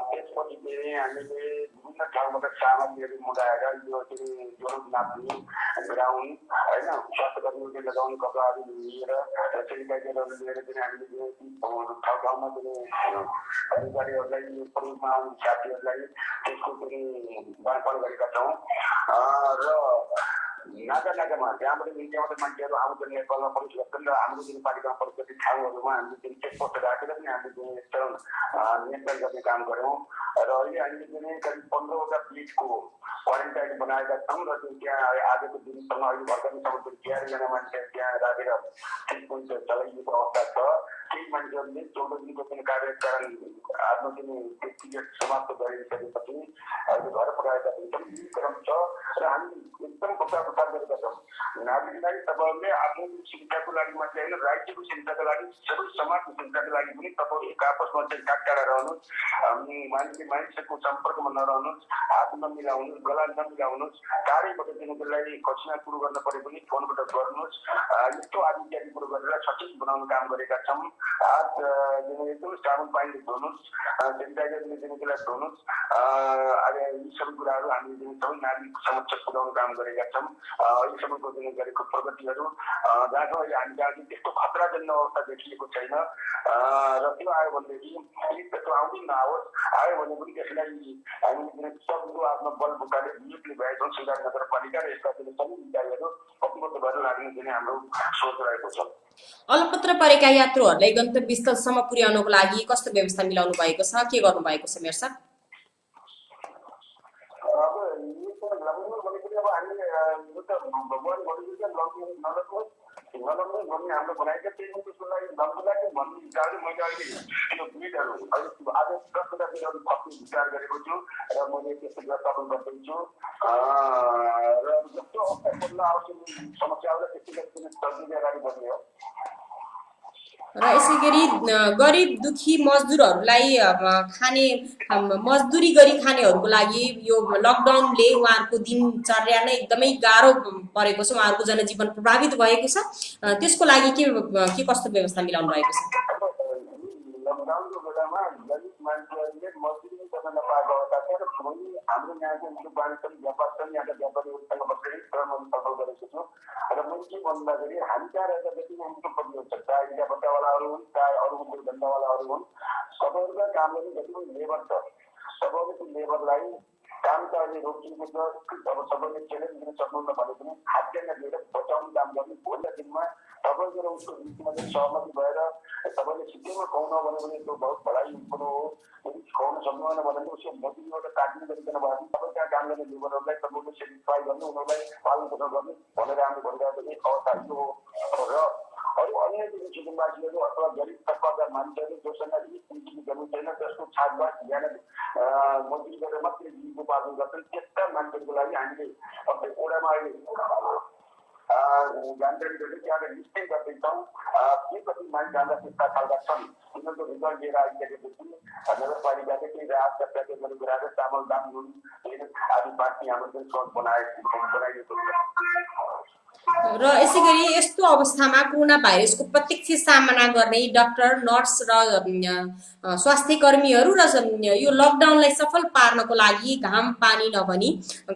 त्यसपछि हामीले विभिन्न ठाउँबाट सामग्रीहरू मगाएर यो ज्वरो नाप्ने ग्राउन्ड होइन स्वास्थ्य कर्मीहरूले लगाउने कपडाहरू लिएर सेनिटाइजरहरू लिएर हामीले ठाउँमा अधिकारीहरूलाई प्रमुखमा आउने साथीहरूलाई त्यसको बाँडफाँड गरेका छौँ। र नाकामा त्यहाँबाट इन्डियाबाट मान्छेहरू आउँछन् नेपालमा प्रवेश गर्छन् र हाम्रो पालिकामा प्रवेश गर्ने ठाउँहरूमा हामीले चेकपोस्ट राखेर पनि हामीले नियन्त्रण गर्ने काम गऱ्यौँ। र अहिले हामीले करिब 15वटा पिचको क्वारेन्टाइन बनाएका छौँ र त्यहाँ आजको दिनसम्म अहिले भर्खरसम्म 11जना मान्छे त्यहाँ राखेर ट्रिटमेन्ट चलाइएको अवस्था छ। केही मान्छेहरूले 14 दिनको कार्यकाल आफ्नो पिरियड समाप्त गरिसकेपछि अहिले घर पठाएका छन्। क्रम छ र हामी एकदम प्रचार गरेका छौँ। नागरिकलाई तपाईँहरूले आफ्नो सुविधाको लागि मात्रै होइन, राज्यको सुविधाको लागि, सबै समाजको सुविधाको लागि पनि तपाईँ एक आपसमा टाढा रहनुहोस्, मानिसहरूको सम्पर्कमा नरहनुहोस्, हात नमिलाउनुहोस्, गला नमिलाउनुहोस्, टाढैबाट दिनुको लागि खसिना कुरो गर्न परे पनि फोनबाट गर्नुहोस्। यस्तो आदि इत्यादि कुरो गरेर सचेत बनाउने काम गरेका छौँ। हात एकदम साबुन पानीले धुनुहोस्, सेनिटाइजरले दिनुको लागि धुनुहोस्। यी सबै कुराहरू हामीले सबै नागरिक समक्ष पुर्याउने काम गरेका छौँ। अहिलेसम्मको गरेको प्रगतिहरू जहाँको अहिले हामी जहाँ त्यस्तो खतराजन्य अवस्था देखिएको छैन। र त्यो आयो भनेदेखि त्यस्तो आउँदै नआओस्, आयो भने पनि त्यसलाई हामीले सक्दो आफ्नो बल बुटाले नियुक्ति भएका छौँ। शिवराज नगरपालिका र यसका सबै निकायहरू कतिबद्ध भएर लाग्ने दिने हाम्रो सोच रहेको छ। अलपत्र परेका यात्रुहरूलाई गन्तव्य स्थलसम्म पुर्याउनको लागि कस्तो व्यवस्था मिलाउनु भएको छ, के गर्नु भएको छ मेयर साहब? भन्ने हाम्रो बनाएका त्यही त्यसको लागि भन्ने हिसाबले मैले अहिले यो बिटहरू अहिले आज 10वटा बिटहरू थप्ने विचार गरेको छु र मैले त्यस्तो व्यवस्थापन गर्दैछु। र जस्तो अवस्था पर्न आवश्यक समस्याहरूलाई त्यस्तो तर्जिने अगाडि बढ्ने हो। र यसै गरी गरिब दुखी मजदुरहरूलाई मजदुरी गरी खानेहरूको लागि यो लकडाउनले उहाँहरूको दिनचर्या नै एकदमै गाह्रो परेको छ, उहाँहरूको जनजीवन प्रभावित भएको छ। त्यसको लागि के कस्तो व्यवस्था मिलाउनु भएको छ? लकडाउनको बेलामा गरिब मान्छेहरूले मजदुरी गर्न नपाएको अवस्था छ र हाम्रो यहाँको वाणिज्य व्यापार छन्, यहाँका व्यापारीहरूसँग बसेर छलफल गरेको छु। र मैले के भन्दाखेरि हामी कहाँ रहेका जति उनको परियोग छ, चाहे इँटा बट्टावालाहरू हुन्, चाहे अरू उद्योग धन्दावालाहरू हुन्, सबैहरूका काम गर्ने जति पनि लेबर छ, सबैले त्यो लेबरलाई काम त अहिले रोकिएको छ। अब सबैले च्यालेन्ज दिन सक्नुहुन्न भने पनि खाद्यान्न दिएर बचाउने काम गर्ने। भोलिका दिनमा सबैको उसको बिचमा सहमति भएर सबैले सिक्किम में खुवाउन भने पनि त्यो बहुत बढाइ कुरो हो। यदि खुवाउन सक्नुहुन्न भने उसको मोटिभबाट काट्ने गरिकन भयो भने सबै त्यहाँ काम गर्ने लेबरहरूलाई तपाईँले सेटिस्फाई गर्नु, उनीहरूलाई पालन पोषण गर्नु भनेर हामी भनिरहेको एक अवस्था यो हो। र अरू अन्य कुटुम्बवासीहरू अथवा गरिब तबकाका मान्छेहरू जोसँग यी गर्नु छैन, जसको छाटबाट बिहान मजदुरी गरेर मात्रै जीविकोपार्जन गर्छन्, त्यस्ता मान्छेहरूको लागि हामीले प्रत्येक वडामा अहिले जानकारी गरेर त्यहाँ लिस्टिङ गर्दैछौँ के कति मानिस जाँदा त्यस्ता खालका छन् तिनीहरूको रिजल्ट लिएर आइसकेको छु। नगरपालिकाले केही राहतका प्याकेजहरू गराएर चामल दाम नुन आदि बाँड्ने हाम्रो जुन सोच बनाइएको छ। र यसै गरी यस्तो अवस्थामा कोरोना भाइरसको प्रत्यक्ष सामना गर्ने डाक्टर, नर्स र स्वास्थ्य कर्मीहरू र यो लकडाउनलाई सफल पार्नको लागि घाम पानी नभनी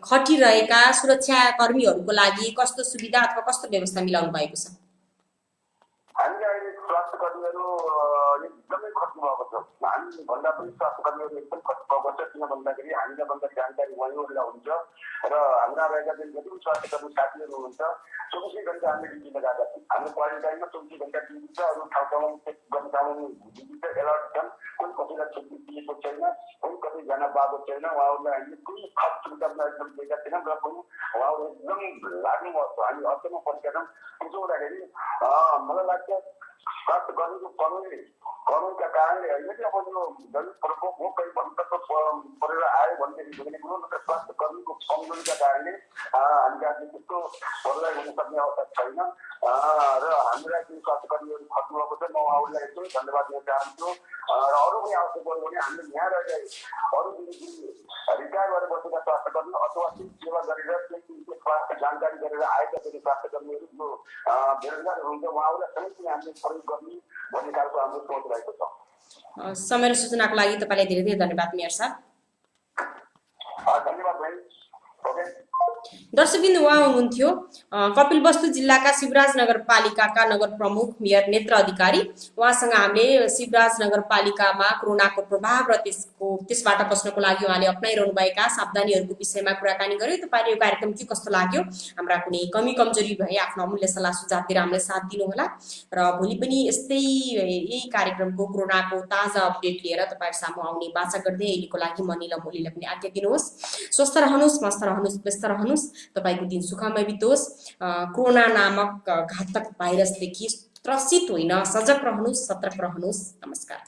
खटिरहेका सुरक्षा कर्मीहरूको लागि कस्तो सुविधा अथवा कस्तो व्यवस्था मिलाउनु भएको छ? हामीले अहिले स्वास्थ्य कर्मीहरू एकदमै खट्नु भएको छ। हामी भन्दा पनि स्वास्थ्य कर्मीहरू एकदम खट्नु भएको छ। किन भन्दाखेरि हामीलाई भन्दा जानकारी उहाँहरूलाई हुन्छ र हाम्रा रहेका जुन जति पनि स्वास्थ्य कर्मी साथीहरू हुनुहुन्छ 24 घण्टा हामीले ड्युटी लगाएका छौँ। हाम्रो क्वारेन्टाइनमा 24 घण्टा ड्युटी छ। अरू ठाउँ ठाउँमा चेक गर्न ठाउँमा ड्युटी छ, एलर्ट छन्। कोही कसैलाई छुट्टी दिएको छैन, कोही कतिजना पाएको छैन। उहाँहरूलाई हामीले कुनै खास सुविधा एकदम दिएका छैनौँ र पनि उहाँहरू एकदम लाग्नु भएको छ। हामी अचम्म परेका छौँ। त्यसो हुँदाखेरि मलाई लाग्छ स्वास्थ्य कर्मीको कमीका कारणले होइन कि अब यो दैनिक प्रकोप हो, कहीँ भन्दा परेर आयो भनेदेखि कुरो न त स्वास्थ्य कर्मीको कमजोरीका कारणले हामीले आज त्यस्तो बदलाइ हुन सक्ने अवस्था छैन। र हाम्रा जुन स्वास्थ्य कर्मीहरू खट्नु भएको छ, म उहाँहरूलाई एकदमै धन्यवाद दिन चाहन्छु। र अरू पनि आवश्यक पऱ्यो भने हामीले यहाँ रहेका अरू जुन रिटायर गरेर बसेका स्वास्थ्य कर्मी अथवा सेवा गरेर स्वास्थ्य जानकारी गरेर आएका स्वास्थ्य कर्मीहरू जो बेरोजगार हुनुहुन्छ उहाँहरूलाई सबै हामीले प्रयोग गर्ने भन्ने खालको हाम्रो सोच रहेको छ। समय र सूचनाको लागि तपाईँलाई धेरै धेरै धन्यवाद मेयर साहब। धन्यवाद भाइ। ओके दर्शकबिन उहाँ हुनुहुन्थ्यो कपिलवस्तु जिल्लाका शिवराज नगरपालिकाका नगर प्रमुख मेयर नेत्र अधिकारी। उहाँसँग हामीले शिवराज नगरपालिकामा कोरोनाको प्रभाव र त्यसबाट बस्नको लागि उहाँले अप्नाइरहनु भएका सावधानीहरूको विषयमा कुराकानी गर्यो। तपाईँले यो कार्यक्रम के कस्तो लाग्यो, हाम्रा कुनै कमी कमजोरी भए आफ्नो अमूल्य सल्लाह सुझाव दिएर हामीलाई साथ दिनुहोला। र भोलि पनि यस्तै यही कार्यक्रमको कोरोनाको ताजा अपडेट लिएर तपाईँहरू सामु आउने बाचा गर्दै अहिलेको लागि म निलम ओलीलाई पनि आज्ञा दिनुहोस्। स्वस्थ रहनुहोस्, मस्त रहनुहोस्, व्यस्त रहनुहोस्। तपाईको दिन सुखमय बितोस्। कोरोना नामक घातक भाइरसदेखि त्रसित होइन, सजग रहनुहोस्, सतर्क रहनुहोस्। नमस्कार।